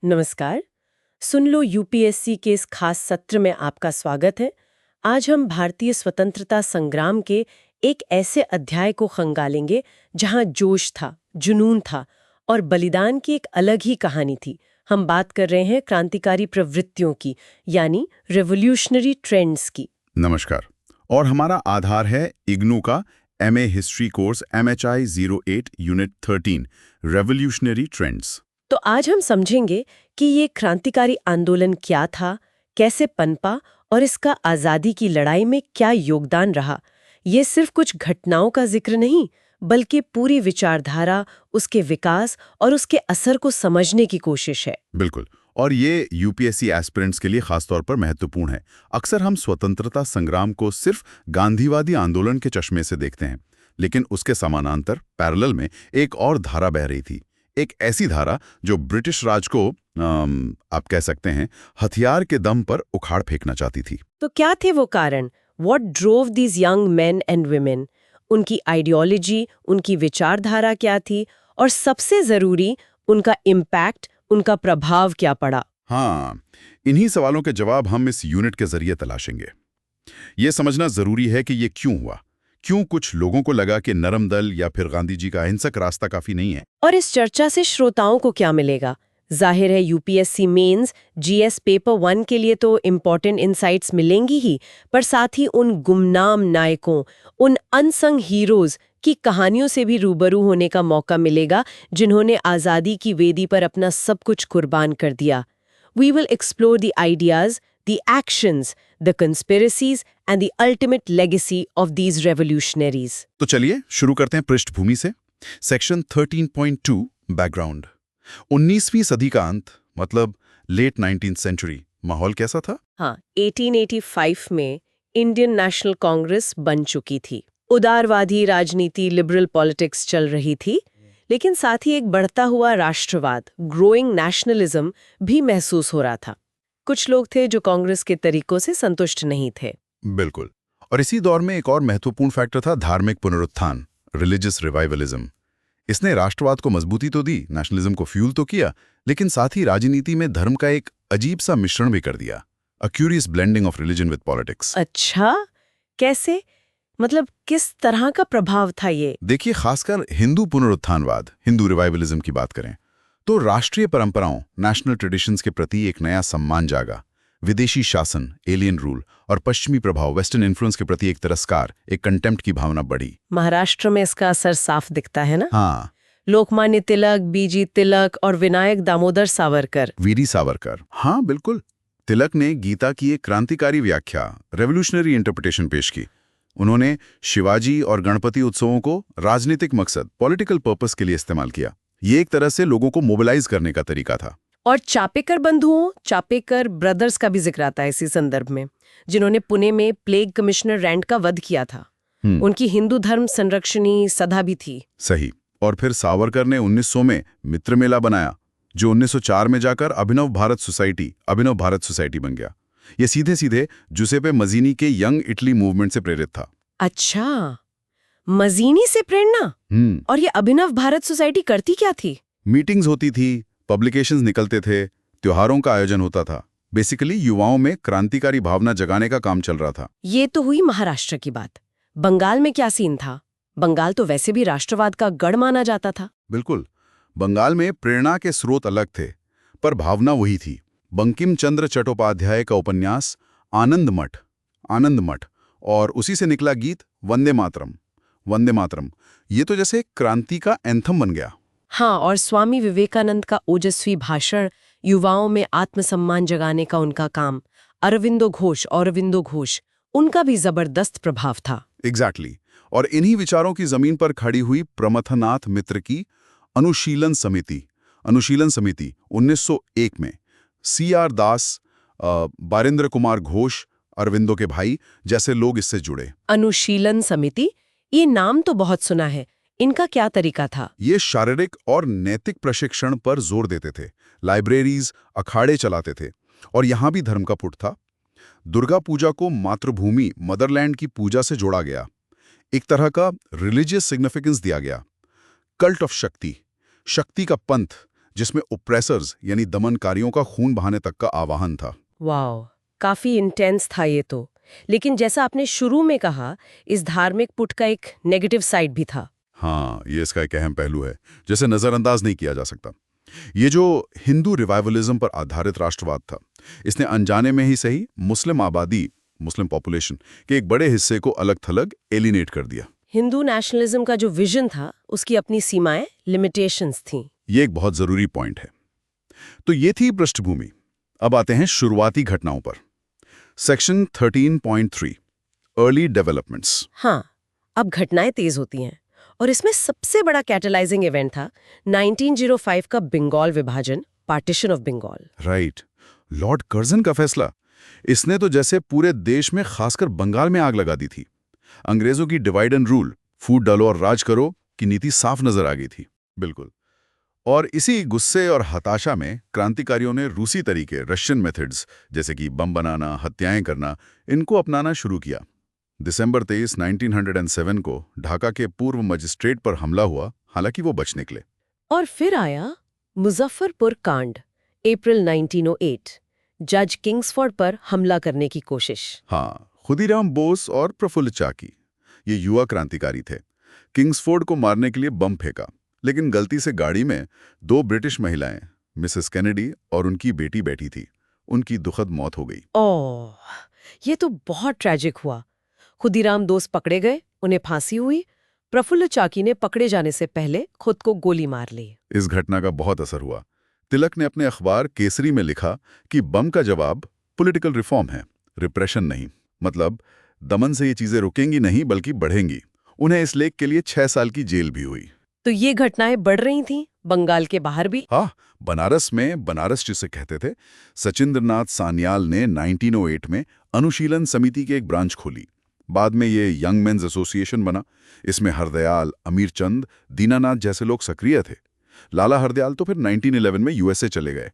नमस्कार। सुन लो यूपीएससी के इस खास सत्र में आपका स्वागत है। आज हम भारतीय स्वतंत्रता संग्राम के एक ऐसे अध्याय को खंगालेंगे जहां जोश था, जुनून था और बलिदान की एक अलग ही कहानी थी। हम बात कर रहे हैं क्रांतिकारी प्रवृत्तियों की, यानी रेवोल्यूशनरी ट्रेंड्स की। नमस्कार। और हमारा आधार है इग्नू का MA history course MHI 08 unit 13 revolutionary trends. तो आज हम समझेंगे कि ये क्रांतिकारी आंदोलन क्या था, कैसे पनपा और इसका आज़ादी की लड़ाई में क्या योगदान रहा। ये सिर्फ कुछ घटनाओं का जिक्र नहीं, बल्कि पूरी विचारधारा, उसके विकास और उसके असर को समझने की कोशिश है। बिल्कुल। और ये यूपीएससी एस्पिरेंट्स के लिए खासतौर पर महत्वपूर्ण है। अक्सर हम स्वतंत्रता संग्राम को सिर्फ गांधीवादी आंदोलन के चश्मे से देखते हैं, लेकिन उसके समानांतर पैरेलल में एक और धारा बह रही थी। एक ऐसी धारा जो ब्रिटिश राज को आप कह सकते हैं हथियार के दम पर उखाड़ फेंकना चाहती थी। तो क्या थे वो कारण? What drove these young men and women? उनकी आइडियोलॉजी, उनकी विचारधारा क्या थी और सबसे जरूरी उनका इम्पैक्ट, उनका प्रभाव क्या पड़ा? हाँ, इन्हीं सवालों के जवाब हम इस यूनिट के जरिए तलाशेंगे। ये समझना जरूरी है कि ये क्यों हुआ, क्यों कुछ लोगों को लगा कि नरम दल या फिर गांधी जी का अहिंसक रास्ता काफी नहीं है। और इस चर्चा से श्रोताओं को क्या मिलेगा? जाहिर है यूपीएससी मेंस, जीएस पेपर 1 के लिए तो इम्पोर्टेंट इनसाइट्स मिलेंगी ही, पर साथ ही उन गुमनाम नायकों, उन अनसंग हीरोज की कहानियों से भी रूबरू होने का मौका मिलेगा, जिन्होंने आज़ादी की वेदी पर अपना सब कुछ कुर्बान कर दिया। We will explore the ideas, the actions, the conspiracies and the ultimate legacy of these revolutionaries. तो चलिए शुरू करते हैं पृष्ठभूमि से। Section 13.2 background. 19वीं सदी का अंत, मतलब लेट 19th सेंचुरी। माहौल कैसा था? हाँ, 1885 में इंडियन नेशनल कांग्रेस बन चुकी थी। उदारवादी राजनीति, लिबरल पॉलिटिक्स चल रही थी, लेकिन साथ ही एक बढ़ता हुआ राष्ट्रवाद, ग्रोइंग नेशनलिज्म भी महसूस हो रहा था। कुछ लोग थे जो कांग्रेस के तरीकों से संतुष्ट नहीं थे। बिल्कुल। और इसी दौर में एक और महत्वपूर्ण फैक्टर था धार्मिक पुनरुत्थान, रिलीजियस रिवाइवलिज्म। इसने राष्ट्रवाद को मजबूती तो दी, नेशनलिज्म को फ्यूल तो किया, लेकिन साथ ही राजनीति में धर्म का एक अजीब सा मिश्रण भी कर दिया। A curious blending of religion with politics. अच्छा, कैसे? मतलब किस तरह का प्रभाव था ये? देखिए, खासकर हिंदू पुनरुत्थानवाद, हिंदू रिवाइवलिज्म की बात करें तो राष्ट्रीय परंपराओं, नेशनल ट्रेडिशंस के प्रति एक नया सम्मान जागा। विदेशी शासन, एलियन रूल और पश्चिमी प्रभाव, वेस्टर्न इन्फ्लुएंस के प्रति एक तिरस्कार, एक कंटेम्प्ट की भावना बढ़ी। महाराष्ट्र में इसका असर साफ दिखता है ना? हाँ, लोकमान्य तिलक, बीजी तिलक और विनायक दामोदर सावरकर। वीरी सावरकर, हाँ बिल्कुल। तिलक ने गीता की एक क्रांतिकारी व्याख्या, रेवोल्यूशनरी इंटरप्रिटेशन पेश की। उन्होंने शिवाजी और गणपति उत्सवों को राजनीतिक मकसद, पॉलिटिकल पर्पस के लिए इस्तेमाल किया। ये एक तरह से लोगों को मोबिलाइज करने का तरीका था। और चापेकर बंधुओं, चापेकर ब्रदर्स का भी जिक्र आता है इसी संदर्भ में, जिन्होंने पुणे में प्लेग कमिश्नर रैंड का वध किया था। उनकी हिंदू धर्म संरक्षणी सदा भी थी। सही। और फिर सावरकर ने 1900 में मित्र मेला बनाया, जो 1904 में जाकर अभिनव भारत सोसाइटी बन गया। ये सीधे सीधे जुसेपे मजीनी के यंग इटली मूवमेंट से प्रेरित था। अच्छा, मजीनी से प्रेरणा? और ये अभिनव भारत सोसाइटी करती क्या थी? मीटिंग्स होती थी, पब्लिकेशंस निकलते थे, त्योहारों का आयोजन होता था। बेसिकली युवाओं में क्रांतिकारी भावना जगाने का काम चल रहा था। ये तो हुई महाराष्ट्र की बात। बंगाल में क्या सीन था? बंगाल तो वैसे भी राष्ट्रवाद का गढ़ माना जाता था। बिल्कुल। बंगाल में प्रेरणा के स्रोत अलग थे, पर भावना वही थी। बंकिम चंद्र चट्टोपाध्याय का उपन्यास आनंद मठ और उसी से निकला गीत वंदे मातरम, ये तो जैसे क्रांति का एंथम बन गया। हाँ, और स्वामी विवेकानंद का ओजस्वी भाषण, युवाओं में आत्मसम्मान जगाने का उनका काम, अरविंदो घोष, उनका भी जबरदस्त प्रभाव था। एग्जैक्टली। और इन्हीं विचारों की जमीन पर खड़ी हुई प्रमथनाथ मित्र की अनुशीलन समिति 1901 में CR दास, बारिंद्र कुमार घोष, अरविंदो के भाई जैसे लोग इससे जुड़े। अनुशीलन समिति, ये नाम तो बहुत सुना है। इनका क्या तरीका था? ये शारीरिक और नैतिक प्रशिक्षण पर जोर देते थे, लाइब्रेरीज, अखाड़े चलाते थे, और यहाँ भी धर्म का पुट था। दुर्गा पूजा को मातृभूमि, मदरलैंड की पूजा से जोड़ा गया, एक तरह का रिलीजियस सिग्निफिकेंस दिया गया। कल्ट ऑफ शक्ति का पंथ, जिसमें ओप्रेसर्स यानी दमनकारियों का खून बहाने तक का आह्वान था। वाओ, काफी इंटेंस था ये तो। लेकिन जैसा आपने शुरू में कहा, इस धार्मिक पुट का एक नेगेटिव साइड भी था। हाँ, ये इसका एक अहम पहलू है, जिसे नज़रअंदाज नहीं किया जा सकता। ये जो हिंदू रिवाइवलिज्म पर आधारित राष्ट्रवाद था, इसने अनजाने में ही सही मुस्लिम आबादी, मुस्लिम पॉपुलेशन के एक बड़े हिस्से को अलग थलग एलिनेट कर दिया। हिंदू नेशनलिज्म का जो विजन था, उसकी अपनी सीमाएं, लिमिटेशंस थीं। ये एक बहुत ज़रूरी पॉइंट है। तो ये थी पृष्ठभूमि। अब आते हैं शुरुआती घटनाओं पर। Section 13.3 early developments. हाँ, अब घटनाएं तेज होती हैं और इसमें सबसे बड़ा कैटलाइजिंग इवेंट था 1905 का बंगाल विभाजन, partition of Bengal. Right, Lord Curzon का फैसला, इसने तो जैसे पूरे देश में खासकर बंगाल में आग लगा दी थी। अंग्रेजों की डिवाइड एंड रूल, फूट डालो और राज करो की नीति साफ नजर आ गई थी। बिल्कुल। और इसी गुस्से और हताशा में क्रांतिकारियों ने रूसी तरीके, रशियन मेथड्स, जैसे कि बम बनाना, हत्याएं करना, इनको अपनाना शुरू किया। दिसंबर 23, 1907 को ढाका के पूर्व मजिस्ट्रेट पर हमला हुआ, हालांकि वो बच निकले। और फिर आया मुजफ्फरपुर कांड, अप्रैल 1908, जज किंग्सफोर्ड पर हमला करने की कोशिश। हाँ, खुदीराम बोस और प्रफुल्ल चाकी, ये युवा क्रांतिकारी थे। किंग्सफोर्ड को मारने के लिए बम फेंका, लेकिन गलती से गाड़ी में 2 ब्रिटिश महिलाएं, मिसेस कैनेडी और उनकी बेटी बैठी थी। उनकी दुखद मौत हो गई। ओह, ये तो बहुत ट्रेजिक हुआ। खुदीराम दोस पकड़े गए, उन्हें फांसी हुई। प्रफुल्ल चाकी ने पकड़े जाने से पहले खुद को गोली मार ली। इस घटना का बहुत असर हुआ। तिलक ने अपने अखबार केसरी में लिखा कि बम का जवाब पॉलिटिकल रिफॉर्म है, रिप्रेशन नहीं। मतलब दमन से ये चीजें रुकेंगी नहीं, बल्कि बढ़ेंगी। उन्हें इस लेख के लिए 6 साल की जेल भी हुई। तो ये घटनाएं बढ़ रही थीं, बंगाल के बाहर भी। हाँ, बनारस में, बनारस जिसे कहते थे, सचिंद्रनाथ सान्याल ने 1908 में अनुशीलन समिति की एक ब्रांच खोली। बाद में ये यंग मेंस एसोसिएशन बना। इसमें हरदयाल, अमीरचंद, दीनानाथ जैसे लोग सक्रिय थे। लाला हरदयाल तो फिर 1911 में यूएसए चले गए।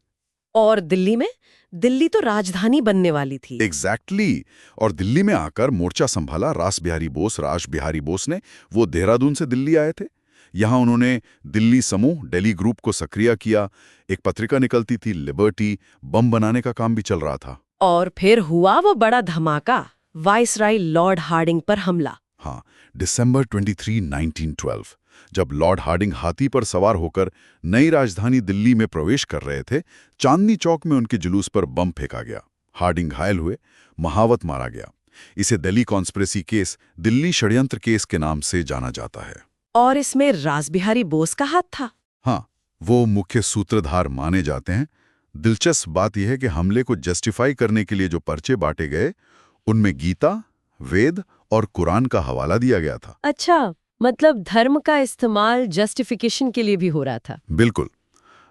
और दिल्ली में? दिल्ली तो राजधानी बनने वाली थी। एग्जैक्टली। और दिल्ली में आकर मोर्चा संभाला रास बिहारी बोस ने। वो देहरादून से दिल्ली आए थे। यहाँ उन्होंने दिल्ली समूह, दिल्ली ग्रुप को सक्रिय किया। एक पत्रिका निकलती थी, लिबर्टी। बम बनाने का काम भी चल रहा था। और फिर हुआ वो बड़ा धमाका, वाइसराय लॉर्ड हार्डिंग पर हमला। हाँ, दिसंबर 23, 1912, जब लॉर्ड हार्डिंग हाथी पर सवार होकर नई राजधानी दिल्ली में प्रवेश कर रहे थे, चांदनी चौक में उनके जुलूस पर बम फेंका गया। हार्डिंग घायल हुए, महावत मारा गया। इसे दिल्ली कॉन्स्पिरेसी केस, दिल्ली षड्यंत्र केस के नाम से जाना जाता है। और इसमें रासबिहारी बोस का हाथ था। हाँ, वो मुख्य सूत्रधार माने जाते हैं। दिलचस्प बात यह है कि हमले को जस्टिफाई करने के लिए जो पर्चे बांटे गए, उनमें गीता, वेद और कुरान का हवाला दिया गया था। अच्छा, मतलब धर्म का इस्तेमाल जस्टिफिकेशन के लिए भी हो रहा था। बिल्कुल।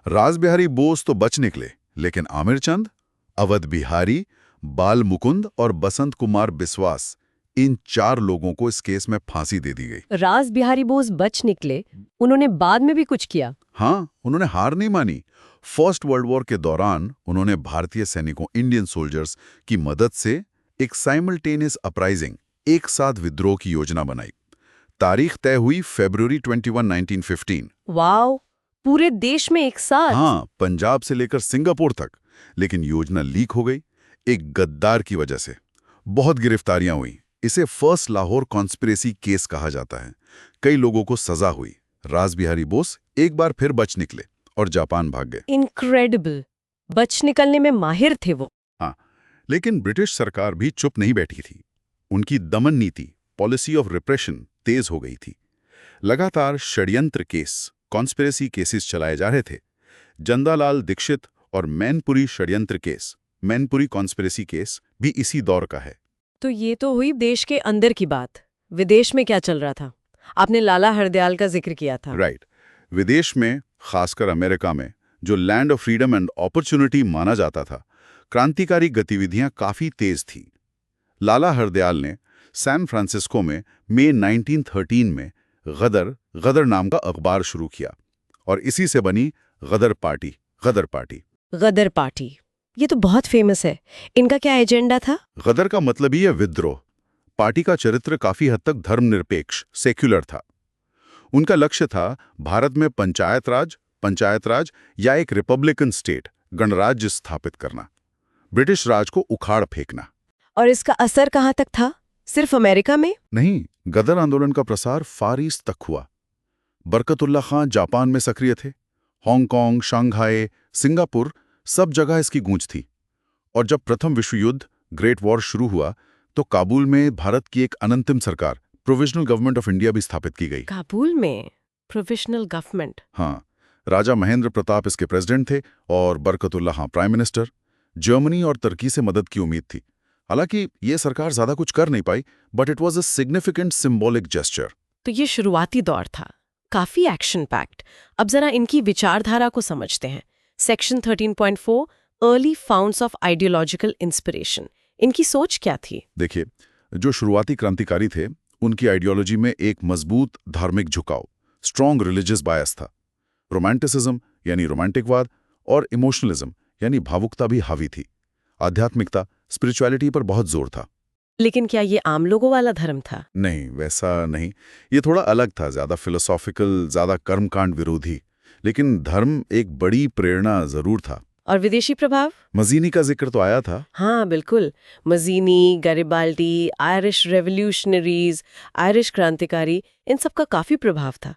रासबिहारी बोस तो बच निकले, लेकिन आमिरचंद, अवध बिहारी, बाल मुकुंद और बसंत कुमार बिस्वास, इन 4 लोगों को इस केस में फांसी दे दी गई। रासबिहारी बोस बच निकले, उन्होंने बाद में भी कुछ किया। हाँ, उन्होंने हार नहीं मानी। फर्स्ट वर्ल्ड वॉर के दौरान उन्होंने भारतीय सैनिकों, इंडियन सोल्जर्स की मदद से एक साइमल्टेनियस अपराइजिंग, एक साथ विद्रोह की योजना बनाई। तारीख तय हुई फरवरी 21, 1915। वाओ, पूरे देश में एक साथ। हाँ, पंजाब से लेकर सिंगापुर तक। लेकिन योजना लीक हो गई, एक गद्दार की वजह से। बहुत गिरफ्तारियां हुई। इसे फर्स्ट लाहौर कॉन्स्पिरेसी केस कहा जाता है। कई लोगों को सजा हुई। रासबिहारी बोस एक बार फिर बच निकले और जापान भाग गए। इनक्रेडिबल, बच निकलने में माहिर थे वो। हाँ, लेकिन ब्रिटिश सरकार भी चुप नहीं बैठी थी। उनकी दमन नीति, पॉलिसी ऑफ रिप्रेशन, तेज हो गई थी। लगातार षड्यंत्र केस, कॉन्स्पिरेसी केसेस चलाए जा रहे थे। जंदालाल दीक्षित और मैनपुरी षड्यंत्र केस, मैनपुरी कॉन्स्पिरेसी केस भी इसी दौर का है। तो ये तो हुई देश के अंदर की बात। विदेश में क्या चल रहा था? आपने लाला हरदयाल का जिक्र किया था। राइट। विदेश में, खासकर अमेरिका में, जो land of freedom and opportunity माना जाता था, क्रांतिकारी गतिविधियां काफी तेज थी। लाला हरदयाल ने सैन फ्रांसिस्को में मई 1913 में गदर नाम का अखबार शुरू किया और इसी से बनी गदर पार्टी। गदर पार्टी, ये तो बहुत फेमस है। इनका क्या एजेंडा था? गदर का मतलब ही है विद्रोह। पार्टी का चरित्र काफी हद तक धर्मनिरपेक्ष, सेक्युलर था। उनका लक्ष्य था भारत में पंचायत राज, पंचायत राज या एक रिपब्लिकन स्टेट गणराज्य स्थापित करना, ब्रिटिश राज को उखाड़ फेंकना। और इसका असर कहाँ तक था? सिर्फ अमेरिका में? नहीं, गदर आंदोलन का प्रसार फार ईस्ट तक हुआ। बरकतुल्लाह खां जापान में सक्रिय थे। हांगकांग, शंघाई, सिंगापुर सब जगह इसकी गूंज थी। और जब प्रथम विश्व युद्ध ग्रेट वॉर शुरू हुआ तो काबुल में भारत की एक अनंतिम सरकार प्रोविजनल गवर्नमेंट ऑफ इंडिया भी स्थापित की गई। काबुल में प्रोविजनल गवर्नमेंट? हाँ, राजा महेंद्र प्रताप इसके प्रेसिडेंट थे और बरकतुल्लाह खां प्राइम मिनिस्टर। जर्मनी और तुर्की से मदद की उम्मीद थी। हालांकि ये सरकार ज्यादा कुछ कर नहीं पाई, but it was a significant symbolic gesture. तो ये शुरुआती दौर था, काफी एक्शन पैक्ड। अब जरा इनकी विचारधारा को समझते हैं। Section 13.4 early founts of ideological inspiration, इनकी सोच क्या थी? देखिए, जो शुरुआती क्रांतिकारी थे उनकी आइडियोलॉजी में एक मजबूत धार्मिक झुकाव, स्ट्रॉन्ग रिलीजियस बायस था। रोमांटिसिज्म यानी रोमांटिकवाद और इमोशनलिज्म यानी भावुकता भी हावी थी। आध्यात्मिकता, स्पिरिचुअलिटी पर बहुत जोर था। लेकिन क्या ये आम लोगों वाला धर्म था? नहीं, वैसा नहीं। ये थोड़ा अलग था, ज्यादा फिलोसॉफिकल, ज्यादा कर्मकांड विरोधी। लेकिन धर्म एक बड़ी प्रेरणा जरूर था। और विदेशी प्रभाव? मजीनी का जिक्र तो आया था। हाँ बिल्कुल, मजीनी, गैरिबाल्डी, आयरिश रेवोल्यूशनरीज, आयरिश क्रांतिकारी, इन सब का काफी प्रभाव था।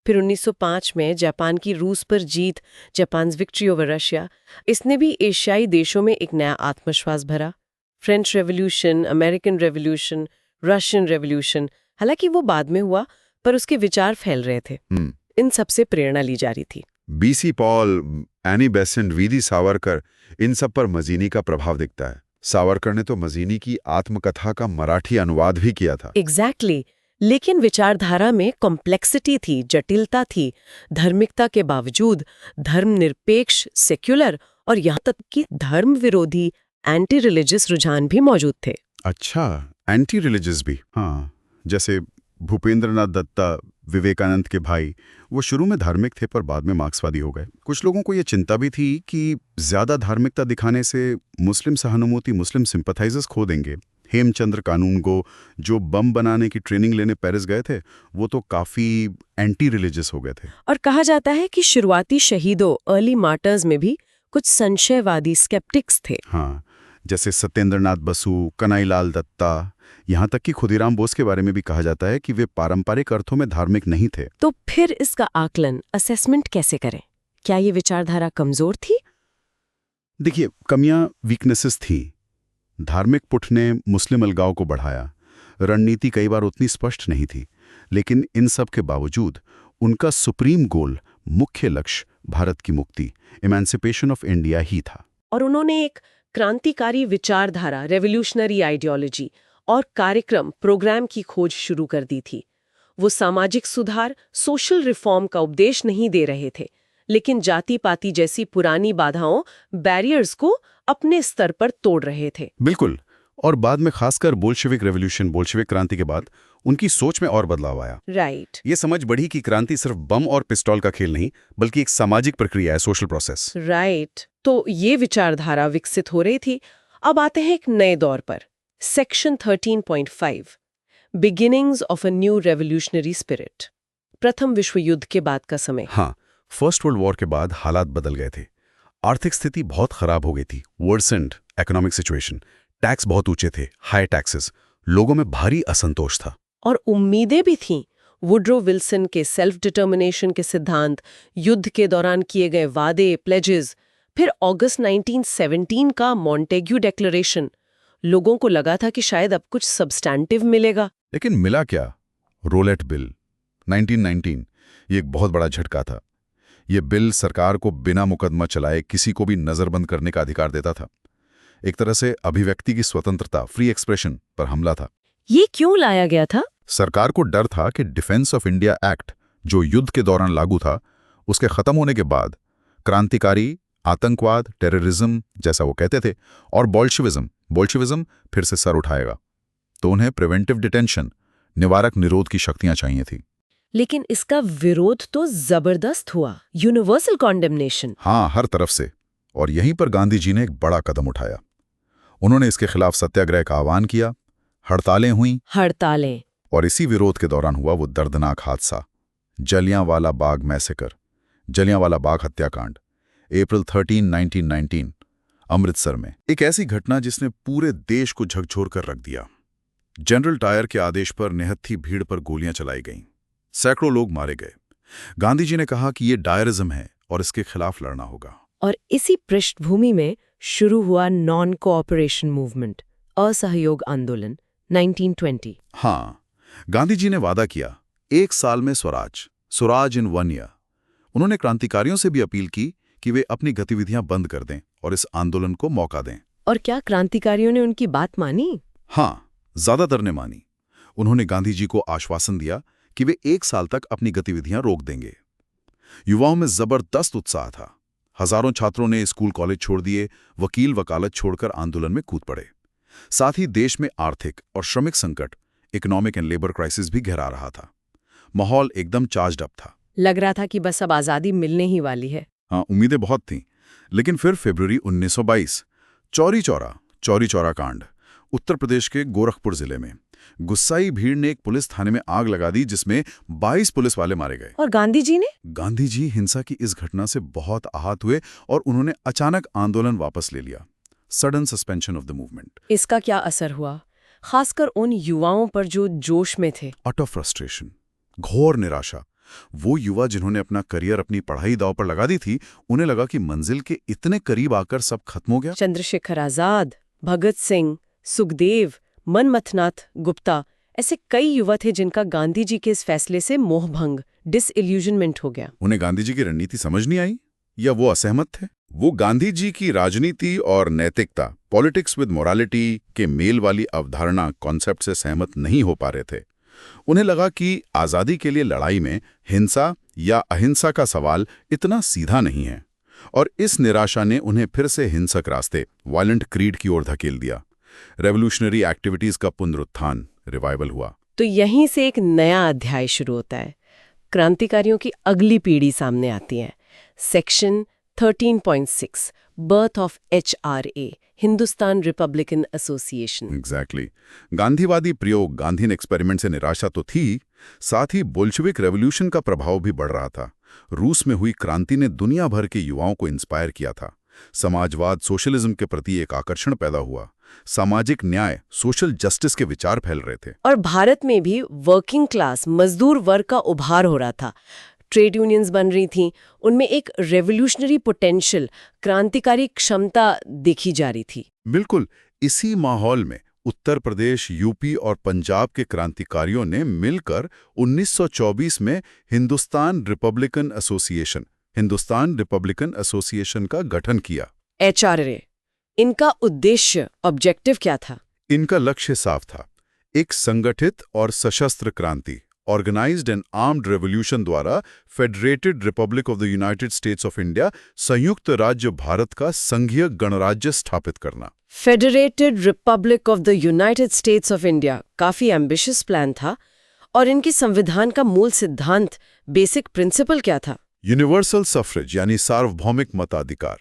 फिर 1905 में जापान की रूस पर जीत, जापान्स विक्ट्री ओवर रशिया, इसने भी एशियाई देशों में एक नया आत्मविश्वास भरा। French revolution, American revolution, Russian revolution, हालांकि वो बाद में हुआ, पर उसके विचार फैल रहे थे। इन सब से प्रेरणा ली जा रही थी। B C Pal, Annie Besant, V D Savarkar, इन सब पर मजीनी का प्रभाव दिखता है। सावरकर ने तो मजीनी की आत्मकथा का मराठी अनुवाद भी किया था। एग्जैक्टली। लेकिन विचारधारा में कॉम्प्लेक्सिटी थी, जटिलता थी। धार्मिकता के बावजूद धर्मनिरपेक्ष, सेक्युलर और यहाँ तक कि धर्म विरोधी, एंटी रिलीजियस रुझान भी मौजूद थे। अच्छा, एंटी रिलीजियस भी? हाँ, जैसे भूपेंद्रनाथ दत्ता, विवेकानंद के भाई, वो शुरू में धार्मिक थे पर बाद में मार्क्सवादी हो गए। कुछ लोगों को ये चिंता भी थी कि ज्यादा धार्मिकता दिखाने से मुस्लिम सहानुभूति, मुस्लिम सिंपथाइजर्स खो देंगे। हेमचंद्र कानूनगो, जो बम बनाने की ट्रेनिंग लेने पेरिस गए थे, वो तो काफी एंटी रिलीजियस हो गए थे। और कहा जाता है कि शुरुआती शहीदों, अर्ली मार्टर्स में भी कुछ संशयवादी स्केप्टिक्स थे। हाँ, जैसे सत्येंद्रनाथ बसु, कन्हैयालाल दत्ता, यहाँ तक कि खुदीराम बोस के बारे में भी कहा जाता है कि वे पारंपरिक अर्थों में धार्मिक नहीं थे। तो फिर इसका आकलन, असेसमेंट कैसे करें? क्या ये विचारधारा कमजोर थी? देखिए, कमियां, वीकनेसेस थी। धार्मिक पुठ ने मुस्लिम अलगाव को बढ़ाया। रणनीति कई बार उतनी स्पष्ट नहीं थी, लेकिन इन सब के बावजूद उनका सुप्रीम गोल, मुख्य लक्ष्य भारत की मुक्ति, इमेंसिपेशन ऑफ इंडिया ही था। और उन्होंने एक क्रांतिकारी विचारधारा, रेवोल्यूशनरी आइडियोलॉजी और कार्यक्रम, प्रोग्राम की खोज शुरू कर दी थी। वो सामाजिक सुधार, सोशल रिफॉर्म का उपदेश नहीं दे रहे थे, लेकिन जाति पाति जैसी पुरानी बाधाओं, बैरियर्स को अपने स्तर पर तोड़ रहे थे। बिल्कुल। और बाद में खासकर बोल्शेविक रेवोल्यूशन, बोल्शेविक क्रांति के बाद उनकी सोच में और बदलाव आया। राइट। ये समझ बढ़ी कि क्रांति सिर्फ बम और पिस्तौल का खेल नहीं, बल्कि एक सामाजिक प्रक्रिया है, सोशल प्रोसेस। राइट। तो ये विचारधारा विकसित हो रही थी। अब आते हैं एक नए दौर पर। Section 13.5 beginnings of a new revolutionary spirit. प्रथम विश्व युद्ध के बाद का समय। हाँ, फर्स्ट वर्ल्ड वॉर के बाद हालात बदल गए थे। आर्थिक स्थिति बहुत खराब हो गई थी, वर्सेंड इकोनॉमिक सिचुएशन। टैक्स बहुत ऊंचे थे, हाई टैक्सेस, लोगों में भारी असंतोष था। और उम्मीदें भी थीं। वुड्रो विल्सन के सेल्फ डिटर्मिनेशन के सिद्धांत, युद्ध के दौरान किए गए वादे, प्लेजेस, फिर अगस्त 1917 का मॉन्टेग्यू डिक्लेरेशन। लोगों को लगा था कि शायद अब कुछ सब्सटैंटिव मिलेगा। लेकिन मिला क्या? रोलेट बिल 1919, ये एक बहुत बड़ा झटका था। ये बिल सरकार को बिना मुकदमा चलाए किसी को भी नजरबंद करने का अधिकार देता था। एक तरह से अभिव्यक्ति की स्वतंत्रता, फ्री एक्सप्रेशन पर हमला था। ये क्यों लाया गया था? सरकार को डर था कि डिफेंस ऑफ इंडिया एक्ट, जो युद्ध के दौरान लागू था, उसके खत्म होने के बाद क्रांतिकारी, आतंकवाद, टेररिज्म, जैसा वो कहते थे, और बोल्शेविज्म फिर से सर उठाएगा। तो उन्हें प्रिवेंटिव डिटेंशन, निवारक निरोध की शक्तियां चाहिए थी। लेकिन इसका विरोध तो जबरदस्त हुआ, यूनिवर्सल कॉन्डेमनेशन। हाँ, हर तरफ से। और यहीं पर गांधी जी ने एक बड़ा कदम उठाया। उन्होंने इसके खिलाफ सत्याग्रह का आह्वान किया, हड़तालें हुईं। और इसी विरोध के दौरान हुआ वो दर्दनाक हादसा, जलियांवाला बाग मैसेकर, जलियांवाला बाग हत्याकांड, अप्रैल 13, 1919, अमृतसर में एक ऐसी घटना जिसने पूरे देश को झकझोर कर रख दिया। जनरल डायर के आदेश पर निहत्थी भीड़ पर गोलियां चलाई गईं। सैकड़ों लोग मारे गए। गांधी जी ने कहा कि ये डायरिज्म है और इसके खिलाफ लड़ना होगा। और इसी पृष्ठभूमि में शुरू हुआ नॉन कोऑपरेशन मूवमेंट, असहयोग आंदोलन 1920। हाँ, गांधी जी ने वादा किया 1 साल में स्वराज इन 1 ईयर। उन्होंने क्रांतिकारियों से भी अपील की कि वे अपनी गतिविधियां बंद कर दें और इस आंदोलन को मौका दें। और क्या क्रांतिकारियों ने उनकी बात मानी? हाँ, ज्यादातर ने मानी। उन्होंने गांधी जी को आश्वासन दिया कि वे 1 साल तक अपनी गतिविधियां रोक देंगे। युवाओं में जबरदस्त उत्साह था। हजारों छात्रों ने स्कूल कॉलेज छोड़ दिए, वकील वकालत छोड़कर आंदोलन में कूद पड़े। साथ ही देश में आर्थिक और श्रमिक संकट, इकोनॉमिक एंड लेबर क्राइसिस भी गहरा रहा था। माहौल एकदम चार्ज्ड अप था। लग रहा था कि बस अब आज़ादी मिलने ही वाली है। हाँ, उम्मीदें बहुत थीं। लेकिन फिर फरवरी 1922, चौरी चौरा कांड, उत्तर प्रदेश के गोरखपुर जिले में गुस्साई भीड़ ने एक पुलिस थाने में आग लगा दी, जिसमें 22 पुलिस वाले मारे गए। और गांधी जी ने? गांधी जी हिंसा की इस घटना से बहुत आहत हुए और उन्होंने अचानक आंदोलन वापस ले लिया। Sudden suspension of the movement. इसका क्या असर हुआ, खासकर उन युवाओं पर जो जोश में थे? अटर फ्रस्ट्रेशन, घोर निराशा। वो युवा जिन्होंने अपना करियर, अपनी पढ़ाई दांव पर लगा दी थी, उन्हें लगा कि मंजिल के इतने करीब आकर सब खत्म हो गया। चंद्रशेखर आजाद, भगत सिंह, सुखदेव, मनमथनाथ गुप्ता, ऐसे कई युवा थे जिनका गांधी जी के इस फैसले से मोहभंग, डिसइल्यूजनमेंट हो गया। उन्हें गांधी जी की रणनीति समझ नहीं आई या वो असहमत थे? वो गांधी जी की राजनीति और नैतिकता, पॉलिटिक्स विद मोरालिटी के मेल वाली अवधारणा, कॉन्सेप्ट से सहमत नहीं हो पा रहे थे। उन्हें लगा कि आज़ादी के लिए लड़ाई में हिंसा या अहिंसा का सवाल इतना सीधा नहीं है, और इस निराशा ने उन्हें फिर से हिंसक रास्ते, वायलेंट क्रीड की ओर धकेल दिया। रेवोल्यूशनरी एक्टिविटीज का पुनरुत्थान, रिवाइवल हुआ। तो यहीं से एक नया अध्याय शुरू होता है। क्रांतिकारियों की अगली पीढ़ी सामने आती है। Section 13.6, birth of HRA, Hindustan Republican association. Exactly. गांधीवादी प्रयोग, गांधीन एक्सपेरिमेंट से निराशा तो थी, साथ ही बोल्शेविक रेवोल्यूशन का प्रभाव भी बढ़ रहा था। रूस में हुई क्रांति ने दुनिया भर के युवाओं को इंस्पायर किया था। समाजवाद, सोशलिज्म के प्रति एक आकर्षण पैदा हुआ। सामाजिक न्याय, सोशल जस्टिस के विचार फैल रहे थे। और भारत में भी वर्किंग क्लास, मजदूर वर्ग का उभार हो रहा था। ट्रेड यूनियंस बन रही थीं, उनमें एक रेवोल्यूशनरी पोटेंशियल, क्रांतिकारी क्षमता देखी जा रही थी। बिल्कुल। इसी माहौल में उत्तर प्रदेश, यूपी और पंजाब के क्रांतिकारियों ने मिलकर 1924 में हिंदुस्तान रिपब्लिकन एसोसिएशन का गठन किया। HRA, इनका उद्देश्य, ऑब्जेक्टिव क्या था? इनका लक्ष्य साफ था, एक संगठित और सशस्त्र क्रांति, ऑर्गेनाइज्ड एंड आर्म्ड रेवोल्यूशन द्वारा federated Republic of the United states of India, संयुक्त राज्य भारत का संघीय गणराज्य स्थापित करना। Federated Republic of the United states of India, काफी एम्बिशियस प्लान था। और इनकी संविधान का मूल सिद्धांत, बेसिक प्रिंसिपल क्या था? यूनिवर्सल सफ्रेज, यानी सार्वभौमिक मताधिकार,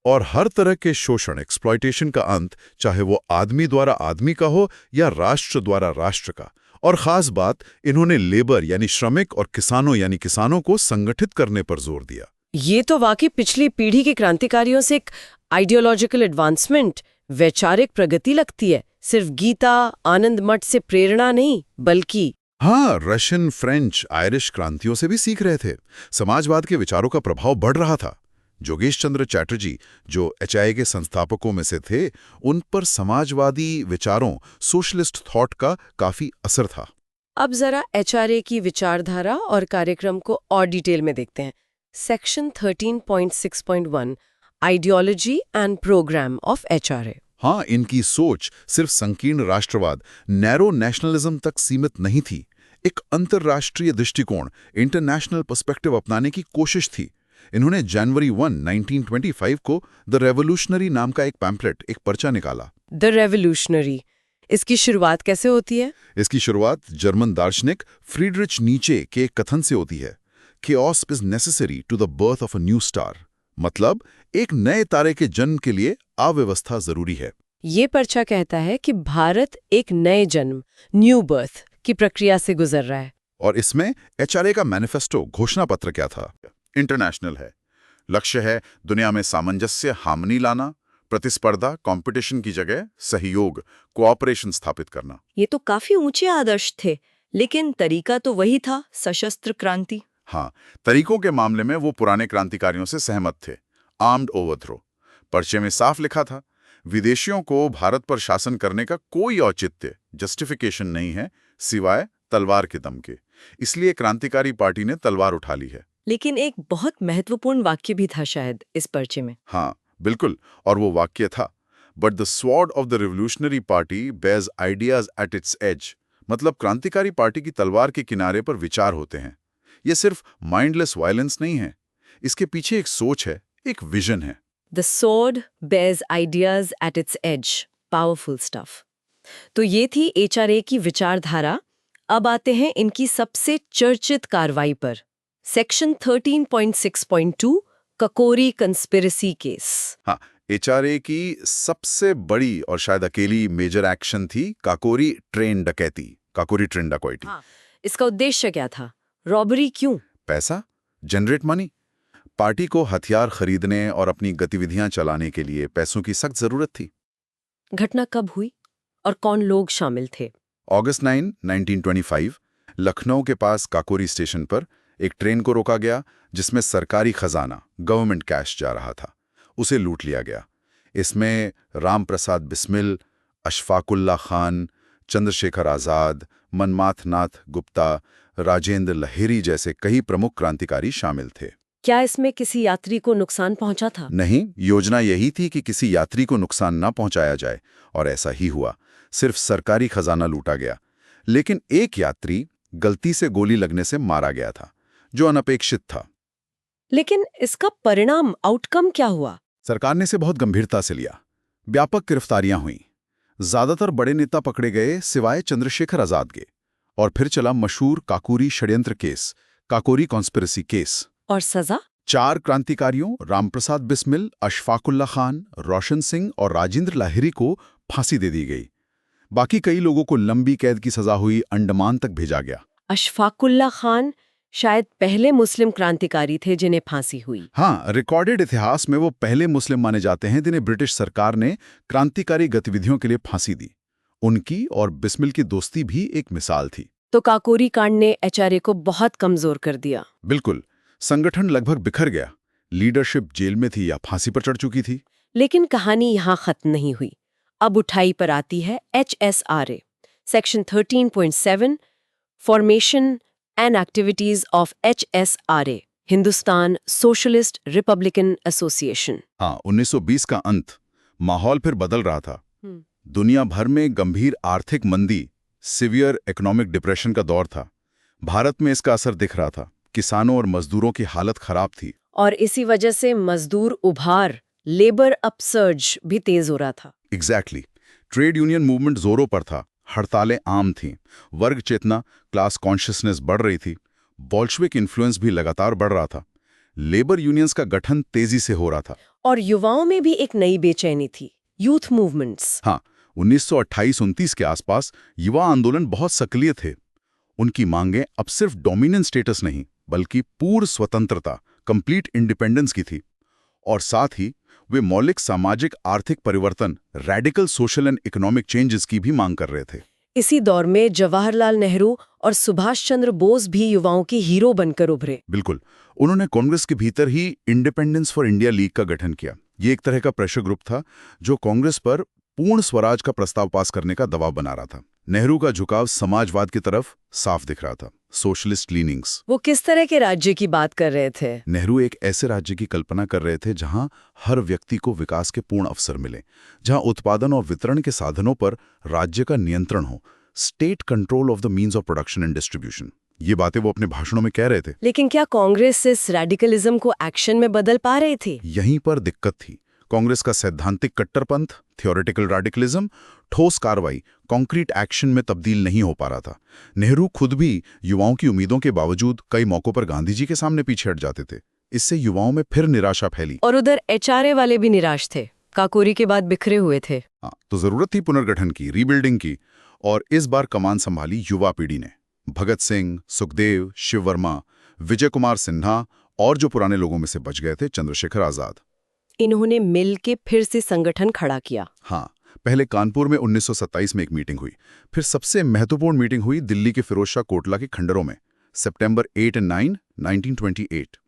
और हर तरह के शोषण, एक्सप्लॉयटेशन का अंत, चाहे वो आदमी द्वारा आदमी का हो या राष्ट्र द्वारा राष्ट्र का। और खास बात, इन्होंने लेबर यानी श्रमिक और किसानों यानी किसानों को संगठित करने पर जोर दिया। ये तो वाकई पिछली पीढ़ी के क्रांतिकारियों से एक आइडियोलॉजिकल एडवांसमेंट, वैचारिक प्रगति लगती है। सिर्फ गीता, आनंद मठ से प्रेरणा नहीं, बल्कि हाँ, रशियन, फ्रेंच, आयरिश क्रांतियों से भी सीख रहे थे। समाजवाद के विचारों का प्रभाव बढ़ रहा था। जोगेश चंद्र चैटर्जी, जो HIA के संस्थापकों में से थे, उन पर समाजवादी विचारों, सोशलिस्ट थॉट का काफी असर था। अब जरा HRA की विचारधारा और कार्यक्रम को और डिटेल में देखते हैं। Section 13.6.1, ideology and program of HRA। हाँ, इनकी सोच सिर्फ संकीर्ण राष्ट्रवाद, नैरो नेशनलिज्म तक सीमित नहीं थी। एक अंतर्राष्ट्रीय दृष्टिकोण, इंटरनेशनल पर्सपेक्टिव अपनाने की कोशिश थी। इन्होंने जनवरी 1, 1925 को द रेवोल्यूशनरी नाम का एक पैम्पलेट, एक पर्चा निकाला। द रेवोल्यूशनरी, इसकी शुरुआत कैसे होती है? इसकी शुरुआत जर्मन दार्शनिक फ्रीडरिच नीचे के कथन से होती है, chaos is necessary to the birth of a new star। मतलब एक नए तारे के जन्म के लिए अव्यवस्था जरूरी है। ये पर्चा कहता है कि भारत एक नए जन्म, न्यू बर्थ की प्रक्रिया से गुजर रहा है। और इसमें HRA का मैनिफेस्टो, घोषणा पत्र क्या था? इंटरनेशनल है। लक्ष्य है दुनिया में सामंजस्य, हार्मनी लाना, प्रतिस्पर्धा, कंपटीशन की जगह सहयोग, कोऑपरेशन स्थापित करना। ये तो काफी ऊंचे आदर्श थे, लेकिन तरीका तो वही था, सशस्त्र क्रांति। हाँ, तरीकों के मामले में वो पुराने क्रांतिकारियों से सहमत थे। Armed overthrow. पर्चे में साफ लिखा था, विदेशियों को भारत पर शासन करने का कोई औचित्य, जस्टिफिकेशन नहीं है सिवाय तलवार के दम के। इसलिए क्रांतिकारी पार्टी ने तलवार उठा ली है। लेकिन एक बहुत महत्वपूर्ण वाक्य भी था शायद इस पर्चे में। हाँ बिल्कुल, और वो वाक्य था, but the sword of the revolutionary party bears ideas at its edge. मतलब क्रांतिकारी पार्टी की तलवार के किनारे पर विचार होते हैं। ये सिर्फ माइंडलेस वायलेंस नहीं है, इसके पीछे एक सोच है, एक विजन है। The sword bears ideas at its edge, powerful stuff. तो ये थी एचआरए की विचारधारा। अब आते हैं इनकी सबसे चर्चित कार्रवाई पर। Section 13.6.2 Kakori conspiracy case. हाँ, एचआरए की सबसे बड़ी और शायद अकेली मेजर एक्शन थी काकोरी ट्रेन डकैती, काकोरी ट्रेन डकैती। हाँ, इसका उद्देश्य क्या था? रॉबरी क्यों? पैसा, जनरेट मनी। पार्टी को हथियार खरीदने और अपनी गतिविधियां चलाने के लिए पैसों की सख्त जरूरत थी। घटना कब हुई और कौन लोग शामिल थे? अगस्त 9, 1925 लखनऊ के पास काकोरी स्टेशन पर एक ट्रेन को रोका गया जिसमें सरकारी खजाना, गवर्नमेंट कैश जा रहा था। उसे लूट लिया गया। इसमें राम प्रसाद बिस्मिल, अशफाकुल्ला खान, चंद्रशेखर आजाद, मनमाथ नाथ गुप्ता, राजेंद्र लहेरी जैसे कई प्रमुख क्रांतिकारी शामिल थे। क्या इसमें किसी यात्री को नुकसान पहुंचा था? नहीं, योजना यही थी कि किसी यात्री को नुकसान न पहुंचाया जाए, और ऐसा ही हुआ। सिर्फ सरकारी खजाना लूटा गया। लेकिन एक यात्री गलती से गोली लगने से मारा गया था, जो अनपेक्षित था। लेकिन इसका परिणाम, आउटकम क्या हुआ? सरकार ने इसे बहुत गंभीरता से लिया। व्यापक गिरफ्तारियां हुईं। ज्यादातर बड़े नेता पकड़े गए सिवाय चंद्रशेखर आजाद के। और फिर चला मशहूर काकोरी षड्यंत्र केस, काकोरी कॉन्स्पिरेसी केस। और सजा? 4 क्रांतिकारियों रामप्रसाद बिस्मिल, अशफाकुल्ला खान, रोशन सिंह और राजेंद्र लाहिरी को फांसी दे दी गई। बाकी कई लोगों को लंबी कैद की सजा हुई, अंडमान तक भेजा गया। अशफाकुल्ला खान शायद पहले मुस्लिम क्रांतिकारी थे जिन्हें फांसी हुई। हाँ, रिकॉर्डेड इतिहास में वो पहले मुस्लिम माने जाते हैं जिन्हें ब्रिटिश सरकार ने क्रांतिकारी गतिविधियों के लिए फांसी दी। उनकी और बिस्मिल की दोस्ती भी एक मिसाल थी। तो काकोरी कांड ने एचआरए को बहुत कमजोर कर दिया। बिल्कुल, संगठन लगभग बिखर गया। लीडरशिप जेल में थी या फांसी पर चढ़ चुकी थी। लेकिन कहानी यहाँ खत्म नहीं हुई। अब उठाई पर आती है HSRA, section 13.7, formation and activities of HSRA, Hindustan socialist Republican association. हाँ, 1920 का अंत। माहौल फिर बदल रहा था। दुनिया भर में गंभीर आर्थिक मंदी, सीवियर इकोनॉमिक डिप्रेशन का दौर था। भारत में इसका असर दिख रहा था। किसानों और मजदूरों की हालत खराब थी। और इसी वजह से मजदूर उभार, लेबर अपसर्ज भी तेज हो रहा था। एग्जैक्टली। ट्रेड यूनियन मूवमेंट जोरों पर था। हड़तालें आम थीं। वर्ग चेतना, क्लास कॉन्शियसनेस बढ़ रही थी। बोल्शेविक इन्फ्लुएंस भी लगातार बढ़ रहा था। लेबर यूनियंस का गठन तेजी से हो रहा था। और युवाओं में भी एक नई बेचैनी थी, यूथ मूवमेंट्स। हाँ, 1928-29 के आसपास युवा आंदोलन बहुत सक्रिय थे। उनकी मांगें अब सिर्फ डोमिनेंट स्टेटस नहीं, बल्कि पूर्ण स्वतंत्रता, कंप्लीट इंडिपेंडेंस की थी। और साथ ही वे मौलिक सामाजिक आर्थिक परिवर्तन, radical social and economic changes की भी मांग कर रहे थे। इसी दौर में जवाहरलाल नेहरू और सुभाष चंद्र बोस भी युवाओं के हीरो बनकर उभरे। बिल्कुल, उन्होंने कांग्रेस के भीतर ही इंडिपेंडेंस फॉर इंडिया लीग का गठन किया। ये एक तरह का प्रेशर ग्रुप था जो कांग्रेस पर पूर्ण स्वराज का प्रस्ताव पास करने का दबाव बना रहा था। नेहरू का झुकाव समाजवाद की तरफ साफ दिख रहा था, सोशलिस्ट लीनिंग्स। वो किस तरह के राज्य की बात कर रहे थे? नेहरू एक ऐसे राज्य की कल्पना कर रहे थे जहां हर व्यक्ति को विकास के पूर्ण अवसर मिले, जहां उत्पादन और वितरण के साधनों पर राज्य का नियंत्रण हो, state control of the means of production and distribution. ये बातें वो अपने भाषणों में कह रहे थे। लेकिन क्या कांग्रेस इस रेडिकलिज्म को एक्शन में बदल पा रही थी? यहीं पर दिक्कत थी। कांग्रेस का सैद्धांतिक कट्टरपंथ, थियोरेटिकल रेडिकलिज्म, ठोस कार्रवाई, कॉन्क्रीट एक्शन में तब्दील नहीं हो पा रहा था। नेहरू खुद भी युवाओं की उम्मीदों के बावजूद कई मौकों पर गांधी जी के सामने पीछे हट जाते थे। इससे युवाओं में फिर निराशा फैली। और उधर एचआरए वाले भी निराश थे, काकोरी के बाद बिखरे हुए थे। हाँ, तो जरूरत थी पुनर्गठन की, रीबिल्डिंग की। और इस बार कमान संभाली युवा पीढ़ी ने। भगत सिंह, सुखदेव, शिव वर्मा, विजय कुमार सिन्हा और जो पुराने लोगों में से बच गए थे, चंद्रशेखर आजाद। इन्होंने मिल के फिर से संगठन खड़ा किया। हाँ, पहले कानपुर में 1927 में एक मीटिंग हुई, फिर सबसे महत्वपूर्ण मीटिंग हुई दिल्ली के फिरोज शाह कोटला के खंडरों में, सितंबर 8 और 9, 1928।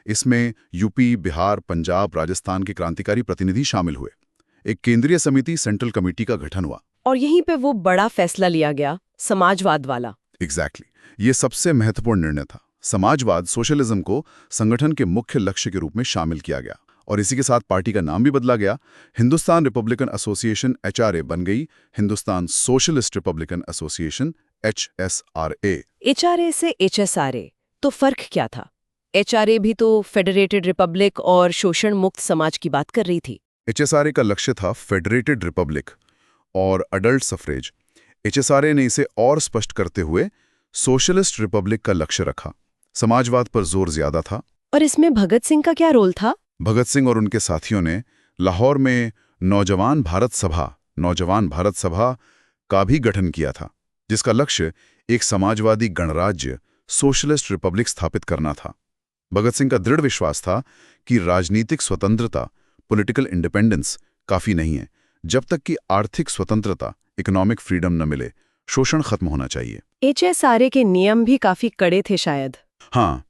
इसमें यूपी, बिहार, पंजाब, राजस्थान के क्रांतिकारी प्रतिनिधि शामिल हुए। एक केंद्रीय समिति, सेंट्रल कमेटी का गठन हुआ। और यहीं पे वो बड़ा फैसला लिया गया, समाजवाद वाला। एग्जैक्टली, ये सबसे महत्वपूर्ण निर्णय था। समाजवाद, सोशलिज्म को संगठन के मुख्य लक्ष्य के रूप में शामिल किया गया और इसी के साथ पार्टी का नाम भी बदला गया। हिंदुस्तान रिपब्लिकन एसोसिएशन HRA बन गई Hindustan socialist Republican association HSRA। HRA से HSRA, तो फर्क क्या था? HRA भी तो फेडरेटेड रिपब्लिक और शोषण मुक्त समाज की बात कर रही थी। HSRA का लक्ष्य था फेडरेटेड रिपब्लिक और अडल्ट सफरेज। HSRA ने इसे और स्पष्ट करते हुए सोशलिस्ट रिपब्लिक का लक्ष्य रखा। समाजवाद पर जोर ज्यादा था। और इसमें भगत सिंह का क्या रोल था? भगत सिंह और उनके साथियों ने लाहौर में नौजवान भारत सभा का भी गठन किया था, जिसका लक्ष्य एक समाजवादी गणराज्य, सोशलिस्ट रिपब्लिक स्थापित करना था। भगत सिंह का दृढ़ विश्वास था कि राजनीतिक स्वतंत्रता, पॉलिटिकल इंडिपेंडेंस काफी नहीं है, जब तक कि आर्थिक स्वतंत्रता, इकोनॉमिक फ्रीडम न मिले, शोषण खत्म होना चाहिए। HSRA के नियम भी काफी कड़े थे शायद। हाँ,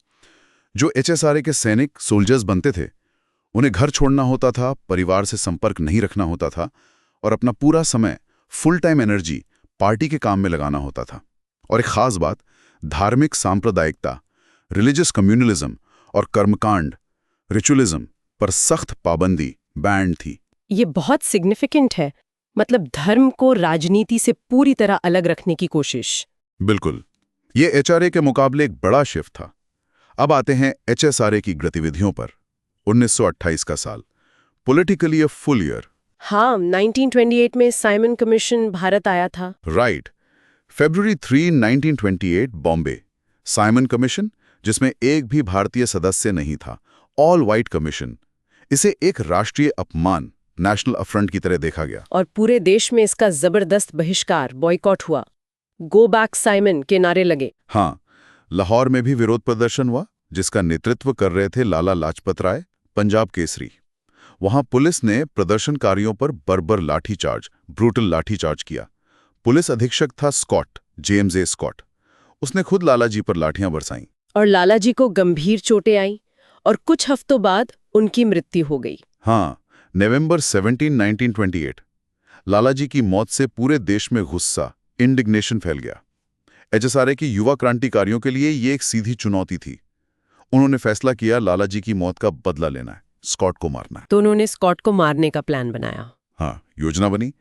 जो HSRA के सैनिक, सोल्जर्स बनते थे, उन्हें घर छोड़ना होता था, परिवार से संपर्क नहीं रखना होता था और अपना पूरा समय, फुल टाइम एनर्जी पार्टी के काम में लगाना होता था। और एक खास बात, धार्मिक सांप्रदायिकता, रिलीजियस कम्युनलिज्म और कर्मकांड, रिचुअलिज्म पर सख्त पाबंदी, बैन थी। ये बहुत सिग्निफिकेंट है, मतलब धर्म को राजनीति से पूरी तरह अलग रखने की कोशिश। बिल्कुल, ये HRA के मुकाबले एक बड़ा शिफ्ट था। अब आते हैं HSRA की गतिविधियों पर। 1928 का साल, पॉलिटिकली अ फुल ईयर। हाँ, 1928 में साइमन कमीशन भारत आया था। Right. February 3, 1928 Bombay, Simon commission, जिसमें एक भी भारतीय सदस्य नहीं था, ऑल वाइट कमीशन। इसे एक राष्ट्रीय अपमान, नेशनल अफ्रंट की तरह देखा गया। और पूरे देश में इसका जबरदस्त बहिष्कार, बॉयकॉट हुआ। गो बैक साइमन के नारे लगे। हाँ, लाहौर में भी विरोध प्रदर्शन हुआ, जिसका नेतृत्व कर रहे थे लाला लाजपत राय, पंजाब केसरी। वहां पुलिस ने प्रदर्शनकारियों पर बर्बर लाठीचार्ज, ब्रूटल लाठीचार्ज किया। पुलिस अधीक्षक था स्कॉट, जेम्स ए स्कॉट। उसने खुद लालाजी पर लाठियां बरसाईं। और लालाजी को गंभीर चोटें आईं और कुछ हफ्तों बाद उनकी मृत्यु हो गई। हाँ, नवंबर 17, 1928। लालाजी की मौत से पूरे देश में गुस्सा, इंडिग्नेशन फैल गया। HSRA की युवा क्रांतिकारियों के लिए ये एक सीधी चुनौती थी। उन्होंने फैसला किया लालाजी की मौत का बदला लेना है, स्कॉट को मारना है। तो उन्होंने स्कॉट को मारने का प्लान बनाया। हाँ, योजना बनी,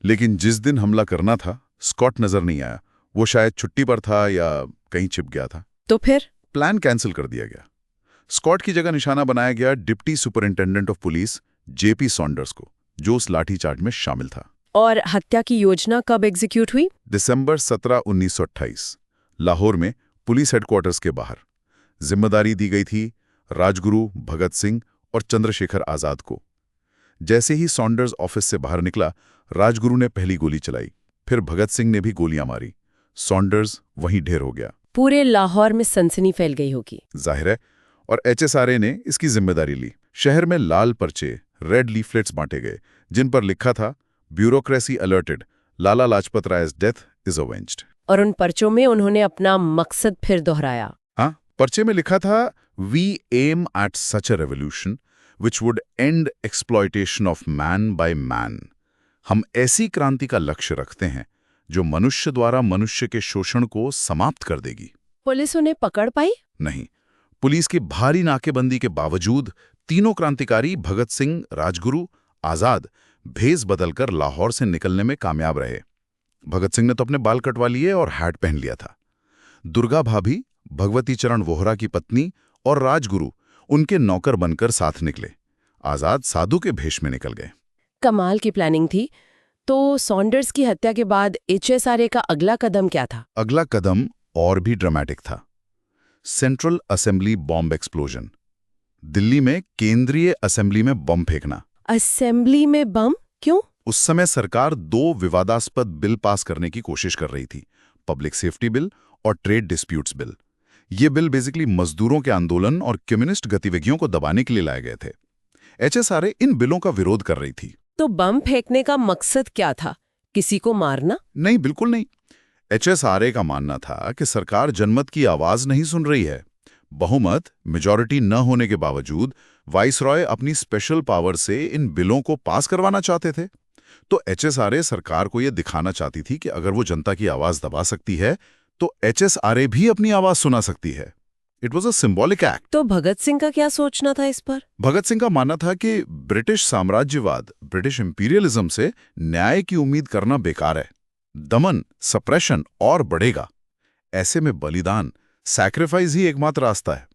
लेकिन जिस दिन हमला करना था, स्कॉट नजर नहीं आया। वो शायद छुट्टी पर था या कहीं छिप गया था। तो फिर प्लान कैंसिल कर दिया गया। स्कॉट की जगह निशाना बनाया गया deputy superintendent of police JP Saunders को, जो उस लाठीचार्ज में शामिल था। और हत्या की योजना कब एग्जीक्यूट हुई? दिसंबर 17, 1928, लाहौर में पुलिस हेडक्वार्टर्स के बाहर। जिम्मेदारी दी गई थी राजगुरु, भगत सिंह और चंद्रशेखर आजाद को। जैसे ही सॉन्डर्स ऑफिस से बाहर निकला, राजगुरु ने पहली गोली चलाई, फिर भगत सिंह ने भी गोलियां मारी। सॉन्डर्स वहीं ढेर हो गया। पूरे लाहौर में सनसनी फैल गई होगी। जाहिर है, और HSRA ने इसकी जिम्मेदारी ली। शहर में लाल पर्चे, रेड लीफलेट्स बांटे गए, जिन पर लिखा था bureaucracy alerted, Lala Lajpat Rai's death is avenged. और उन पर्चों में उन्होंने अपना मकसद फिर दोहराया। हाँ, पर्चे में लिखा था we aim at such a revolution which would end exploitation of man by man. हम ऐसी क्रांति का लक्ष्य रखते हैं जो मनुष्य द्वारा मनुष्य के शोषण को समाप्त कर देगी। पुलिस उन्हें पकड़ पाई? नहीं, पुलिस की भारी नाकेबंदी के बावजूद तीनों क्रांतिकारी भगत सिंह, राजगुरु, आजाद भेस बदलकर लाहौर से निकलने में कामयाब रहे। भगत सिंह ने तो अपने बाल कटवा लिए और हैट पहन लिया था। दुर्गा भाभी, भगवती चरण वोहरा की पत्नी, और राजगुरु उनके नौकर बनकर साथ निकले। आजाद साधु के भेष में निकल गए। कमाल की प्लानिंग थी। तो सॉन्डर्स की हत्या के बाद HSRA का अगला कदम क्या था? अगला कदम और भी ड्रामेटिक था। Central assembly bomb explosion. Delhi में केंद्रीय असेंबली में बम फेंकना। असेंबली में बम क्यों? उस समय सरकार 2 विवादास्पद बिल पास करने की कोशिश कर रही थी, पब्लिक सेफ्टी बिल और ट्रेड डिस्प्यूट्स बिल। ये बिल बेसिकली मजदूरों के आंदोलन और कम्युनिस्ट गतिविधियों को दबाने के लिए लाए गए थे। एचएसआरए इन बिलों का विरोध कर रही थी। तो बम फेंकने का मकसद क्या था? किसी को मारना? नहीं, बिल्कुल नहीं। एचएसआरए का मानना था कि सरकार जनमत की आवाज नहीं सुन रही है। बहुमत मेजॉरिटी न होने के बावजूद वाइसरॉय अपनी स्पेशल पावर से इन बिलों को पास करवाना चाहते थे। तो एचएसआरए सरकार को यह दिखाना चाहती थी कि अगर वो जनता की आवाज दबा सकती है तो एचएसआरए भी अपनी आवाज सुना सकती है। It was a symbolic act. तो भगत सिंह का क्या सोचना था इस पर? भगत सिंह का मानना था कि ब्रिटिश साम्राज्यवाद, ब्रिटिश इंपीरियलिज्म से न्याय की उम्मीद करना बेकार है। दमन, सप्रेशन और बढ़ेगा। ऐसे में बलिदान, सैक्रिफाइस ही एकमात्र रास्ता है।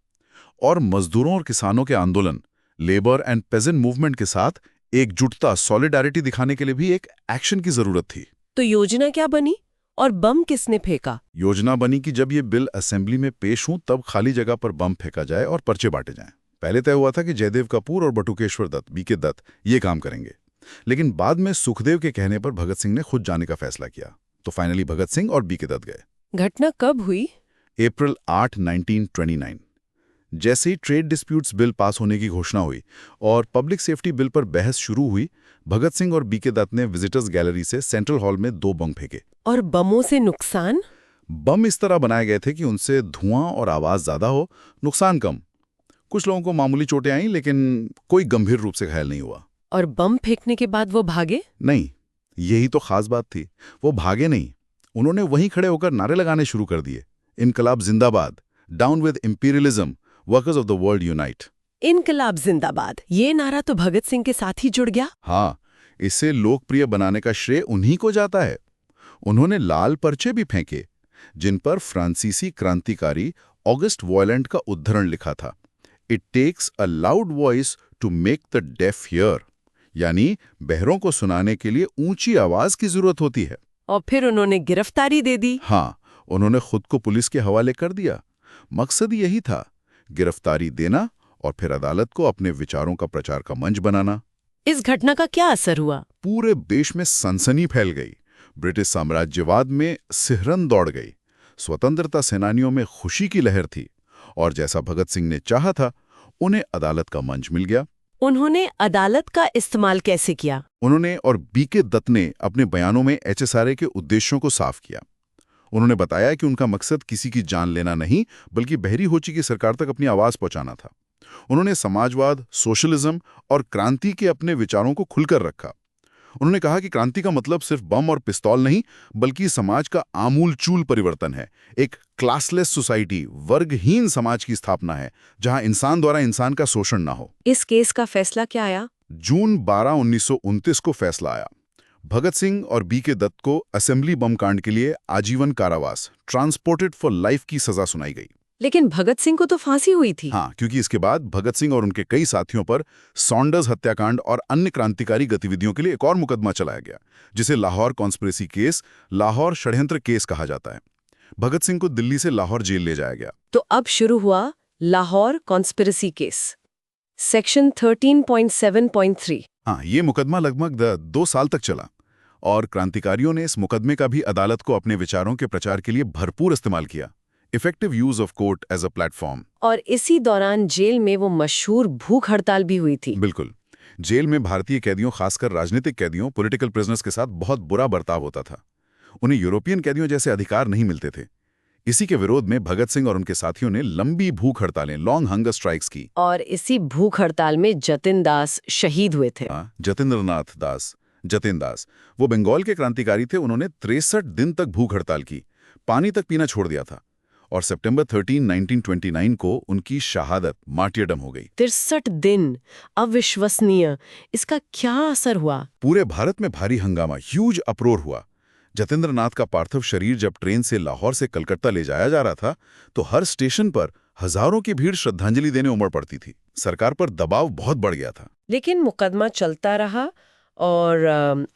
और मजदूरों और किसानों के आंदोलन, लेबर एंड पेजेंट मूवमेंट के साथ एकजुटता, सॉलिडारिटी दिखाने के लिए भी एक एक्शन की जरूरत थी। तो योजना क्या बनी और बम किसने फेंका? योजना बनी कि जब ये बिल असेंबली में पेश हों तब खाली जगह पर बम फेंका जाए और पर्चे बांटे जाएं। पहले तय हुआ था कि जयदेव कपूर और बटुकेश्वर दत्त, बीके दत्त ये काम करेंगे, लेकिन बाद में सुखदेव के कहने पर भगत सिंह ने खुद जाने का फैसला किया। तो फाइनली भगत सिंह और बीके दत्त गए। घटना कब हुई? अप्रैल 8, 1929। जैसे ही ट्रेड डिस्प्यूट्स बिल पास होने की घोषणा हुई और पब्लिक सेफ्टी बिल पर बहस शुरू हुई, भगत सिंह और बीके दत्त ने विजिटर्स गैलरी से सेंट्रल हॉल में 2 बम फेंके। और बमों से नुकसान? बम इस तरह बनाए गए थे कि उनसे धुआं और आवाज ज्यादा हो, नुकसान कम। कुछ लोगों को मामूली चोटें आईं, लेकिन कोई गंभीर रूप से घायल नहीं हुआ। और बम फेंकने के बाद वो भागे? नहीं, यही तो खास बात थी। वो भागे नहीं, उन्होंने वहीं खड़े होकर नारे लगाने शुरू कर दिए। इनकलाब जिंदाबाद, down with imperialism, workers of the world unite. इनकलाब जिंदाबाद, ये नारा तो भगत सिंह के साथ ही जुड़ गया। हाँ, इसे लोकप्रिय बनाने का श्रेय उन्हीं को जाता है। उन्होंने लाल पर्चे भी फेंके जिन पर फ्रांसीसी क्रांतिकारी ऑगस्ट वॉयलेंट का उद्धरण लिखा था, it takes a loud voice to make the deaf hear, यानी बहरों को सुनाने के लिए ऊंची आवाज की जरूरत होती है। और फिर उन्होंने गिरफ्तारी दे दी। हाँ, उन्होंने खुद को पुलिस के हवाले कर दिया। मकसद यही था, गिरफ्तारी देना और फिर अदालत को अपने विचारों का प्रचार का मंच बनाना। इस घटना का क्या असर हुआ? पूरे देश में सनसनी फैल गई। ब्रिटिश साम्राज्यवाद में सिहरन दौड़ गई। स्वतंत्रता सेनानियों में खुशी की लहर थी और जैसा भगत सिंह ने चाहा था, उन्हें अदालत का मंच मिल गया। उन्होंने अदालत का इस्तेमाल कैसे किया? उन्होंने और बीके दत्त ने अपने बयानों में एचएसआरए के उद्देश्यों को साफ किया। उन्होंने बताया कि उनका मकसद किसी की जान लेना नहीं, बल्कि बहरी हो चुकी सरकार तक अपनी आवाज पहुंचाना था। उन्होंने समाजवाद, सोशलिज्म और क्रांति के अपने विचारों को खुलकर रखा। उन्होंने कहा कि क्रांति का मतलब सिर्फ बम और पिस्तौल नहीं, बल्कि समाज का आमूल-चूल परिवर्तन है। एक क्लासलेस सोसाइटी, वर्गहीन समाज की स्थापना है, जहां इंसान द्वारा इंसान का शोषण ना हो। इस केस का फैसला क्या आया? जून 12, 1929 को फैसला आया। भगत सिंह और बीके दत्त को असेंबली बम कांड के लिए आजीवन कारावास, ट्रांसपोर्टेड फॉर लाइफ की सजा सुनाई गई। लेकिन भगत सिंह को तो फांसी हुई थी। हाँ, क्योंकि इसके बाद भगत सिंह और उनके कई साथियों पर सॉन्डर्स हत्याकांड और अन्य क्रांतिकारी गतिविधियों के लिए एक और मुकदमा चलाया गया, जिसे लाहौर कॉन्स्पिरेसी केस, लाहौर षड्यंत्र केस कहा जाता है। भगत सिंह को दिल्ली से लाहौर जेल ले जाया गया। तो अब शुरू हुआ लाहौर कॉन्स्पिरेसी केस, सेक्शन 13.7.3। हाँ, ये मुकदमा लगभग 2 साल तक चला और क्रांतिकारियों ने इस मुकदमे का भी अदालत को अपने विचारों के प्रचार के लिए भरपूर इस्तेमाल किया। Effective use of court as a platform. और इसी दौरान जेल में वो मशहूर भूख हड़ताल भी हुई थी। बिल्कुल। जेल में भारतीय कैदियों, खासकर राजनीतिक कैदियों, पॉलिटिकल प्रिजनर्स के साथ बहुत बुरा बर्ताव होता था। उन्हें यूरोपियन कैदियों जैसे अधिकार नहीं मिलते थे। इसी के विरोध में भगत सिंह और उनके साथियों ने लंबी भूख हड़तालें, लॉन्ग हंगर स्ट्राइक्स की। और इसी भूख हड़ताल में जतिन दास शहीद हुए थे। जतिंद्रनाथ दास, जतिन दास, वो बंगाल के क्रांतिकारी थे। उन्होंने 63 दिन तक भूख हड़ताल की, पानी तक पीना छोड़ दिया था और सितंबर 13, 1929 को उनकी शहादत, मार्टियरडम हो गई। 63 दिन, अविश्वसनीय। इसका क्या असर हुआ? पूरे भारत में भारी हंगामा, ह्यूज अप्रोर हुआ। जतिंद्रनाथ का पार्थिव शरीर जब ट्रेन से लाहौर से कलकत्ता ले जाया जा रहा था, तो हर स्टेशन पर हजारों की भीड़ श्रद्धांजलि देने उमड़ पड़ती थी। सरकार पर दबाव बहुत बढ़ गया था। लेकिन मुकदमा चलता रहा और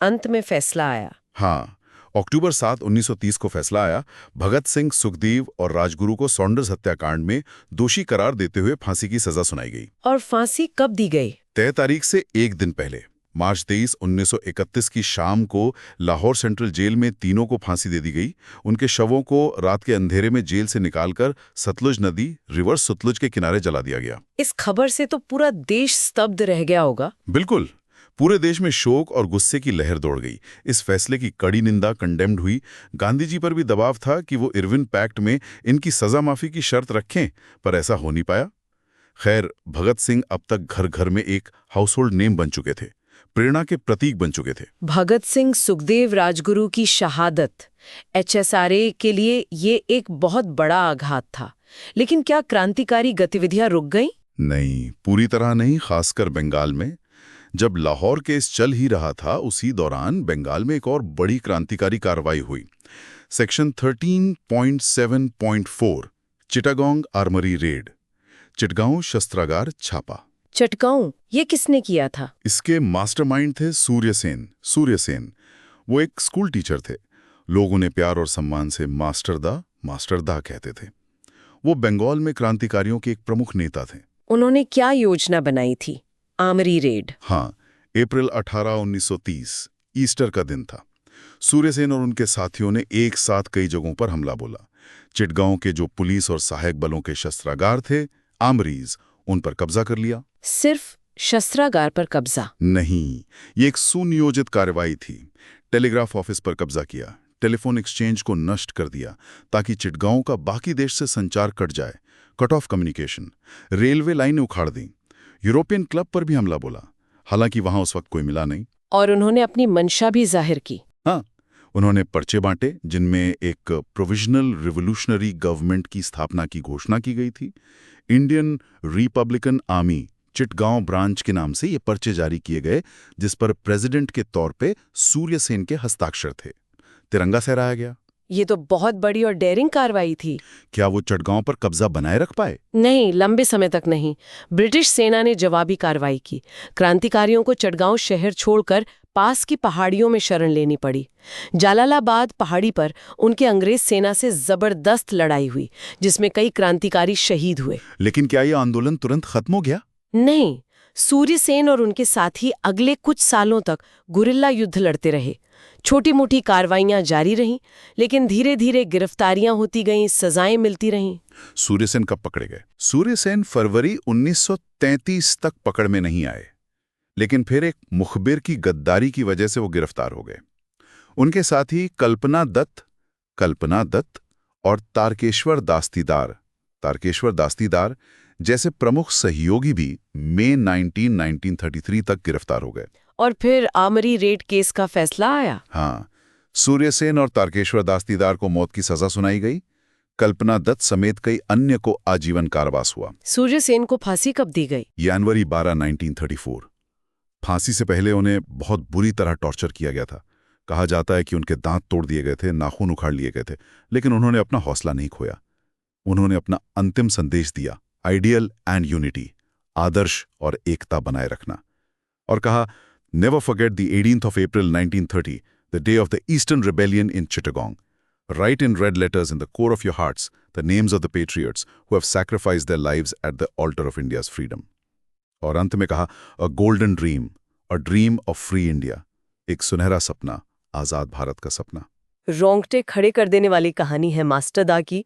अंत में फैसला आया। हाँ, अक्टूबर 7, 1930 को फैसला आया। भगत सिंह, सुखदेव और राजगुरु को सॉन्डर्स हत्याकांड में दोषी करार देते हुए फांसी की सजा सुनाई गई। और फांसी कब दी गई? तय तारीख से 1 दिन पहले, मार्च 23, 1931 की शाम को लाहौर सेंट्रल जेल में तीनों को फांसी दे दी गई। उनके शवों को रात के अंधेरे में जेल से निकालकर सतलुज नदी, रिवर सतलुज के किनारे जला दिया गया। इस खबर से तो पूरा देश स्तब्ध रह गया होगा। बिल्कुल, पूरे देश में शोक और गुस्से की लहर दौड़ गई। इस फैसले की कड़ी निंदा कंडेम्ड हुई। गांधी जी पर भी दबाव था कि वो इरविन पैक्ट में इनकी सजा माफी की शर्त रखें, पर ऐसा हो नहीं पाया। खैर, भगत सिंह अब तक घर घर में एक हाउसहोल्ड नेम बन चुके थे, प्रेरणा के प्रतीक बन चुके थे। भगत सिंह सुखदेव राजगुरु की शहादत HSRA के लिए ये एक बहुत बड़ा आघात था। लेकिन क्या क्रांतिकारी गतिविधियां रुक गईं? नहीं, पूरी तरह नहीं, खासकर बंगाल में। जब लाहौर केस चल ही रहा था, उसी दौरान बंगाल में एक और बड़ी क्रांतिकारी कार्रवाई हुई। Section 13.7.4 Chittagong armoury raid, Chittagong शस्त्रागार छापा। चटगांव, ये किसने किया था? इसके मास्टरमाइंड थे सूर्यसेन। वो एक स्कूल टीचर थे। लोग उन्हें प्यार और सम्मान से मास्टरदा कहते थे। वो बंगाल में क्रांतिकारियों के एक प्रमुख नेता थे। उन्होंने क्या योजना बनाई थी? Armoury raid. हाँ, अप्रैल 18, 1930 ईस्टर का दिन था। सूर्यसेन और उनके साथियों ने एक साथ कई जगहों पर हमला बोला। चिटगांव के जो पुलिस और सहायक बलों के शस्त्रागार थे, आर्मरीज, उन पर कब्जा कर लिया। सिर्फ शस्त्रागार पर कब्जा नहीं, ये एक सुनियोजित कार्रवाई थी। टेलीग्राफ ऑफिस पर कब्जा किया, टेलीफोन एक्सचेंज को नष्ट कर दिया ताकि चिटगांव का बाकी देश से संचार कट जाए, कट ऑफ कम्युनिकेशन। रेलवे लाइनें उखाड़ दी। यूरोपियन क्लब पर भी हमला बोला, हालांकि वहां उस वक्त कोई मिला नहीं। और उन्होंने अपनी मंशा भी जाहिर की। हाँ, उन्होंने पर्चे बांटे जिनमें एक प्रोविजनल रिवोल्यूशनरी गवर्नमेंट की स्थापना की घोषणा की गई थी। Indian Republican army Chittagong branch के नाम से ये पर्चे जारी किए गए, जिस पर प्रेसिडेंट के तौर पे सूर्यसेन के हस्ताक्षर थे। तिरंगा फहराया गया। ये तो बहुत बड़ी और डेयरिंग कार्रवाई थी। क्या वो चिटगांव पर कब्जा बनाए रख पाए? नहीं, लंबे समय तक नहीं। ब्रिटिश सेना ने जवाबी कार्रवाई की। क्रांतिकारियों को चिटगांव शहर छोड़कर पास की पहाड़ियों में शरण लेनी पड़ी। जालालाबाद पहाड़ी पर उनके अंग्रेज सेना से जबरदस्त लड़ाई हुई, जिसमें कई क्रांतिकारी शहीद हुए। लेकिन क्या ये आंदोलन तुरंत खत्म हो गया? नहीं, सूर्यसेन और उनके साथी अगले कुछ सालों तक गुरिल्ला युद्ध लड़ते रहे। छोटी मोटी कार्रवाइयां जारी रहीं, लेकिन धीरे धीरे गिरफ्तारियां होती गईं, सजाएं मिलती रहीं। सूर्यसेन कब पकड़े गए? सूर्यसेन फरवरी 1933 तक पकड़ में नहीं आए, लेकिन फिर एक मुखबिर की गद्दारी की वजह से वो गिरफ्तार हो गए। उनके साथी कल्पना दत्त और तारकेश्वर दास्तीदार जैसे प्रमुख सहयोगी भी मई 1933 तक गिरफ्तार हो गए। और फिर आर्मरी रेड केस का फैसला आया। हाँ, सूर्यसेन और तारकेश्वर दास्तीदार को मौत की सजा सुनाई गई। कल्पना दत्त समेत कई अन्य को आजीवन कारावास हुआ। सूर्यसेन को फांसी कब दी गई? जनवरी 12, 1934। फांसी से पहले उन्हें बहुत बुरी तरह टॉर्चर किया गया था। कहा जाता है कि उनके दांत तोड़ दिए गए थे, नाखून उखाड़ लिए गए थे, लेकिन उन्होंने अपना हौसला नहीं खोया। उन्होंने अपना अंतिम संदेश दिया, आइडियल एंड यूनिटी, आदर्श और एकता बनाए रखना, और कहा, never forget the 18th of April 1930, the day of the Eastern Rebellion in Chittagong. Write in red letters in the core of your hearts the names of the patriots who have sacrificed their lives at the altar of India's freedom. और अंत में कहा, a golden dream, a dream of free India, एक सुनहरा सपना, आजाद भारत का सपना। रोंगटे खड़े कर देने वाली कहानी है मास्टरदा की।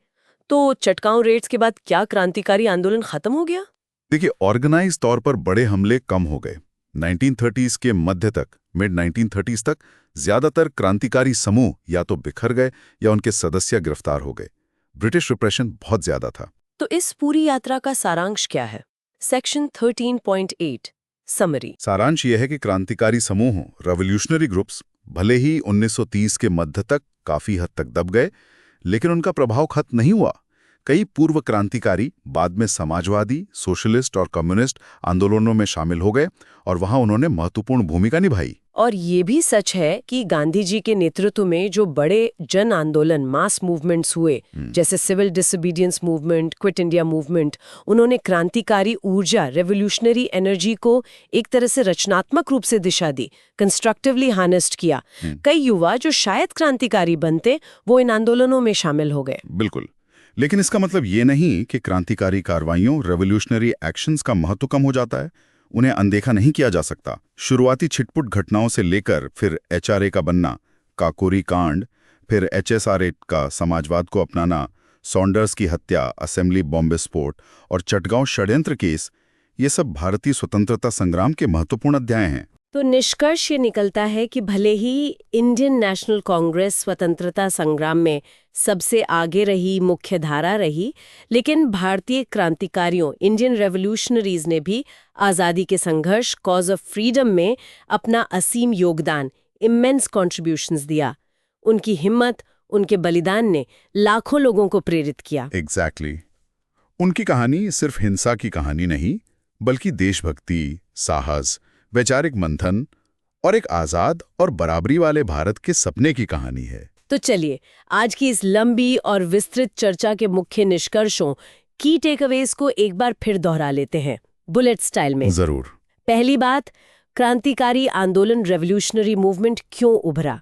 तो चिटगांव रेड्स के बाद क्या क्रांतिकारी आंदोलन खत्म हो गया? देखिए, ऑर्गेनाइज तौर पर बड़े हमले कम हो गए। 1930s के मध्य तक, मिड 1930s तक ज्यादातर क्रांतिकारी समूह या तो बिखर गए या उनके सदस्य गिरफ्तार हो गए। ब्रिटिश रिप्रेशन बहुत ज्यादा था। तो इस पूरी यात्रा का सारांश क्या है? Section 13.8 summary. सारांश यह है कि क्रांतिकारी समूहों, रेवोल्यूशनरी ग्रुप्स, भले ही 1930 के मध्य तक काफी हद तक दब गए, लेकिन उनका प्रभाव खत्म नहीं हुआ। कई पूर्व क्रांतिकारी बाद में समाजवादी, सोशलिस्ट और कम्युनिस्ट आंदोलनों में शामिल हो गए और वहां उन्होंने महत्वपूर्ण भूमिका निभाई। और ये भी सच है कि गांधी जी के नेतृत्व में जो बड़े जन आंदोलन, मास मूवमेंट्स हुए, जैसे civil disobedience movement, quit India movement, उन्होंने क्रांतिकारी ऊर्जा, रेवोल्यूशनरी एनर्जी को एक तरह से रचनात्मक रूप से दिशा दी, कंस्ट्रक्टिवली हार्नेस्ड किया। कई युवा जो शायद क्रांतिकारी बनते, वो इन आंदोलनों में शामिल हो गए। बिल्कुल, लेकिन इसका मतलब ये नहीं कि क्रांतिकारी कार्रवाइयों, रेवोल्यूशनरी एक्शंस का महत्व कम हो जाता है। उन्हें अनदेखा नहीं किया जा सकता। शुरुआती छिटपुट घटनाओं से लेकर फिर एचआरए का बनना, काकोरी कांड, फिर एचएसआरए का समाजवाद को अपनाना, सॉन्डर्स की हत्या, असेंबली बॉम्ब विस्फोट और चटगांव षड्यंत्र केस, ये सब भारतीय स्वतंत्रता संग्राम के महत्वपूर्ण अध्याय हैं। तो निष्कर्ष ये निकलता है कि भले ही इंडियन नेशनल कांग्रेस स्वतंत्रता संग्राम में सबसे आगे रही, मुख्य धारा रही, लेकिन भारतीय क्रांतिकारियों, इंडियन रेवोल्यूशनरीज ने भी आज़ादी के संघर्ष, कॉज ऑफ फ्रीडम में अपना असीम योगदान, इमेंस कॉन्ट्रीब्यूशंस दिया। उनकी हिम्मत, उनके बलिदान ने लाखों लोगों को प्रेरित किया। एग्जैक्टली। उनकी कहानी सिर्फ हिंसा की कहानी नहीं, बल्कि देशभक्ति, साहस, वैचारिक मंथन और एक आजाद और बराबरी वाले भारत के सपने की कहानी है। तो चलिए आज की इस लंबी और विस्तृत चर्चा के मुख्य निष्कर्षों, की टेकअवेज को एक बार फिर दोहरा लेते हैं बुलेट स्टाइल में। जरूर। पहली बात, क्रांतिकारी आंदोलन, रेवोल्यूशनरी मूवमेंट क्यों उभरा?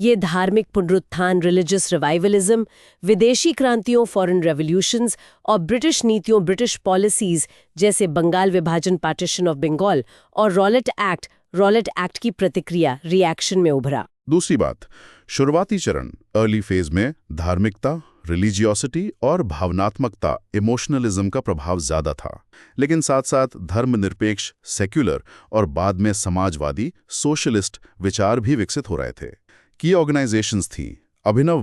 ये धार्मिक पुनरुत्थान, रिलीजियस रिवाइवलिज्म, विदेशी क्रांतियों, फॉरेन रेवोल्यूशंस और ब्रिटिश नीतियों, ब्रिटिश पॉलिसीज जैसे बंगाल विभाजन, पार्टीशन ऑफ बंगाल और रॉलेट एक्ट की प्रतिक्रिया, रिएक्शन में उभरा। दूसरी बात, शुरुआती चरण, अर्ली फेज में धार्मिकता, रिलीजियोसिटी और भावनात्मकता, इमोशनलिज्म का प्रभाव ज्यादा था, लेकिन साथ साथ धर्मनिरपेक्ष, सेक्युलर और बाद में समाजवादी, सोशलिस्ट विचार भी विकसित हो रहे थे। की ऑर्गेनाइजेशंस थी अभिनव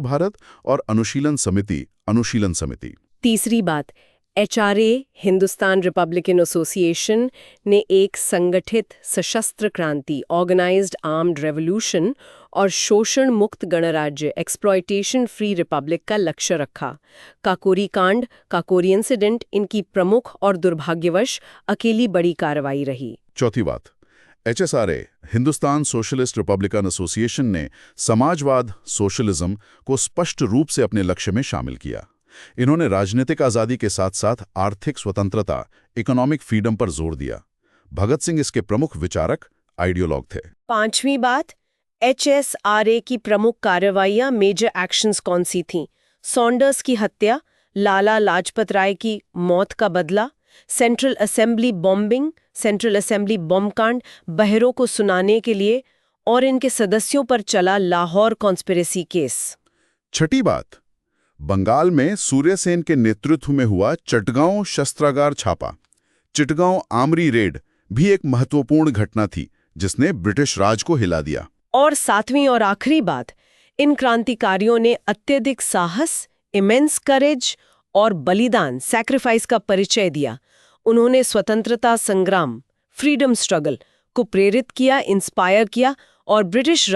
भारत और अनुशीलन समिति। तीसरी बात, एचआरए, हिंदुस्तान रिपब्लिकन एसोसिएशन ने एक संगठित सशस्त्र क्रांति, ऑर्गेनाइज्ड आर्म्ड रेवोल्यूशन और शोषण मुक्त गणराज्य, एक्सप्लॉयटेशन फ्री रिपब्लिक का लक्ष्य रखा। काकोरी कांड, काकोरी इंसिडेंट इनकी प्रमुख और दुर्भाग्यवश अकेली बड़ी कार्रवाई रही। चौथी बात, HSRA, Hindustan socialist Republican association ने समाजवाद, सोशलिज्म को स्पष्ट रूप से अपने लक्ष्य में शामिल किया। इन्होंने राजनीतिक आज़ादी के साथ साथ आर्थिक स्वतंत्रता, इकोनॉमिक फ्रीडम पर जोर दिया। भगत सिंह इसके प्रमुख विचारक, आइडियोलॉग थे। पांचवी बात, एचएसआरए की प्रमुख कार्रवाइयां, मेजर एक्शंस कौन सी थीं? सॉन्डर्स की हत्या, लाला लाजपत राय की मौत का बदला, central assembly bombing, central assembly bomb कांड, बहरों को सुनाने के लिए, और इनके सदस्यों पर चला लाहौर कॉन्स्पिरेसी केस। छठी बात, बंगाल में सूर्यसेन के नेतृत्व में हुआ चटगांव शस्त्रागार छापा, चिटगांव आमरी रेड भी एक महत्वपूर्ण घटना थी जिसने ब्रिटिश राज को हिला दिया। और सातवीं और आखिरी बात, इन क्रांतिकारियों ने अत्यधिक साहस, इमेंस करेज और बलिदान, सैक्रिफाइस का परिचय दिया। उन्होंने स्वतंत्रता संग्राम, फ्रीडम स्ट्रगल को प्रेरित किया, इंस्पायर किया और ब्रिटिश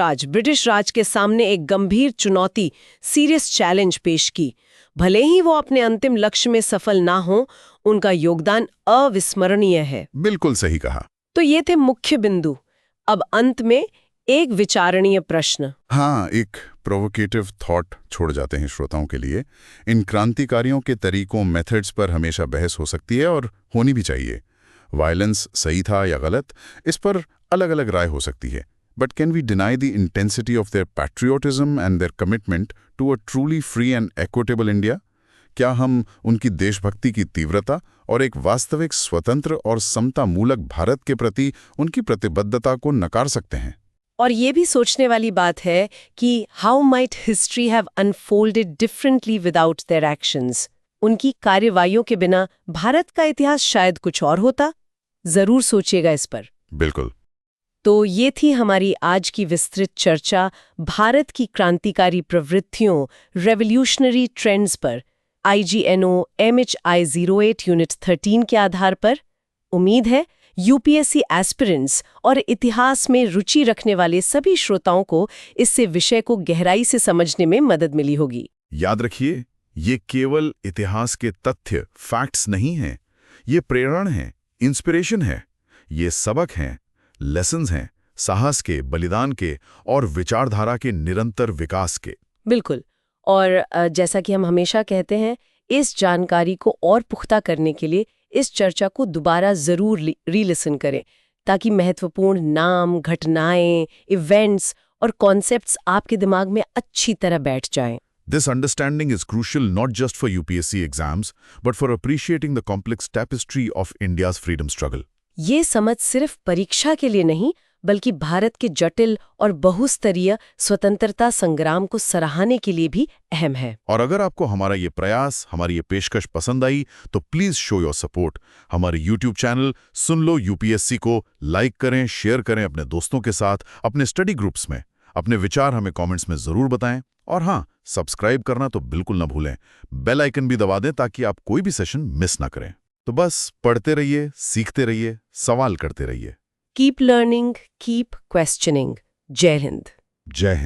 राज के सामने एक गंभीर चुनौती, सीरियस चैलेंज पेश की। भले ही वो अपने अंतिम लक्ष्य में सफल ना हो, उनका योगदान अविस्मरणीय है। बिल्कुल सही कहा। तो ये थे मुख्य बिंदु। अब अंत में एक विचारणीय प्रश्न। हाँ, एक प्रोवोकेटिव थॉट छोड़ जाते हैं श्रोताओं के लिए। इन क्रांतिकारियों के तरीकों, मेथड्स पर हमेशा बहस हो सकती है और होनी भी चाहिए। वायलेंस सही था या गलत, इस पर अलग अलग राय हो सकती है। But can we deny the intensity of their patriotism and their commitment to a truly free and equitable India? क्या हम उनकी देशभक्ति की तीव्रता और एक वास्तविक स्वतंत्र और समतामूलक भारत के प्रति उनकी प्रतिबद्धता को नकार सकते हैं? और ये भी सोचने वाली बात है कि how might history have unfolded differently without their actions? उनकी कार्यवाहियों के बिना भारत का इतिहास शायद कुछ और होता। जरूर सोचिएगा इस पर। बिल्कुल। तो ये थी हमारी आज की विस्तृत चर्चा भारत की क्रांतिकारी प्रवृत्तियों, रेवोल्यूशनरी ट्रेंड्स पर IGNO MHI 08 यूनिट 13 के आधार पर। उम्मीद है यूपीएससी एस्पिरेंट्स और इतिहास में रुचि रखने वाले सभी श्रोताओं को इससे विषय को गहराई से समझने में मदद मिली होगी। याद रखिए, ये केवल इतिहास के तथ्य, फैक्ट्स नहीं हैं। ये प्रेरणा है, इंस्पिरेशन है, ये सबक हैं, लेसन्स हैं, साहस के, बलिदान के और विचारधारा के निरंतर विकास के। बिल्कुल। और जैसा कि हम हमेशा कहते हैं, इस जानकारी को और पुख्ता करने के लिए इस चर्चा को दोबारा जरूर री-लिसन करें, ताकि महत्वपूर्ण नाम, घटनाएं, इवेंट्स और कॉन्सेप्ट्स आपके दिमाग में अच्छी तरह बैठ जाएं। This understanding is crucial not just for UPSC exams, but for appreciating the complex tapestry of India's freedom struggle. ये समझ सिर्फ परीक्षा के लिए नहीं बल्कि भारत के जटिल और बहुस्तरीय स्वतंत्रता संग्राम को सराहने के लिए भी अहम है। और अगर आपको हमारा ये प्रयास, हमारी ये पेशकश पसंद आई तो प्लीज शो योर सपोर्ट। हमारे YouTube चैनल सुन लो यूपीएससी को लाइक करें, शेयर करें अपने दोस्तों के साथ, अपने स्टडी ग्रुप्स में। अपने विचार हमें कमेंट्स में जरूर बताएं और हाँ, सब्सक्राइब करना तो बिल्कुल ना भूलें। बेल आइकन भी दबा दें ताकि आप कोई भी सेशन मिस ना करें। तो बस पढ़ते रहिए, सीखते रहिए, सवाल करते रहिए। Keep learning, keep questioning. जय हिंद। जय हिंद।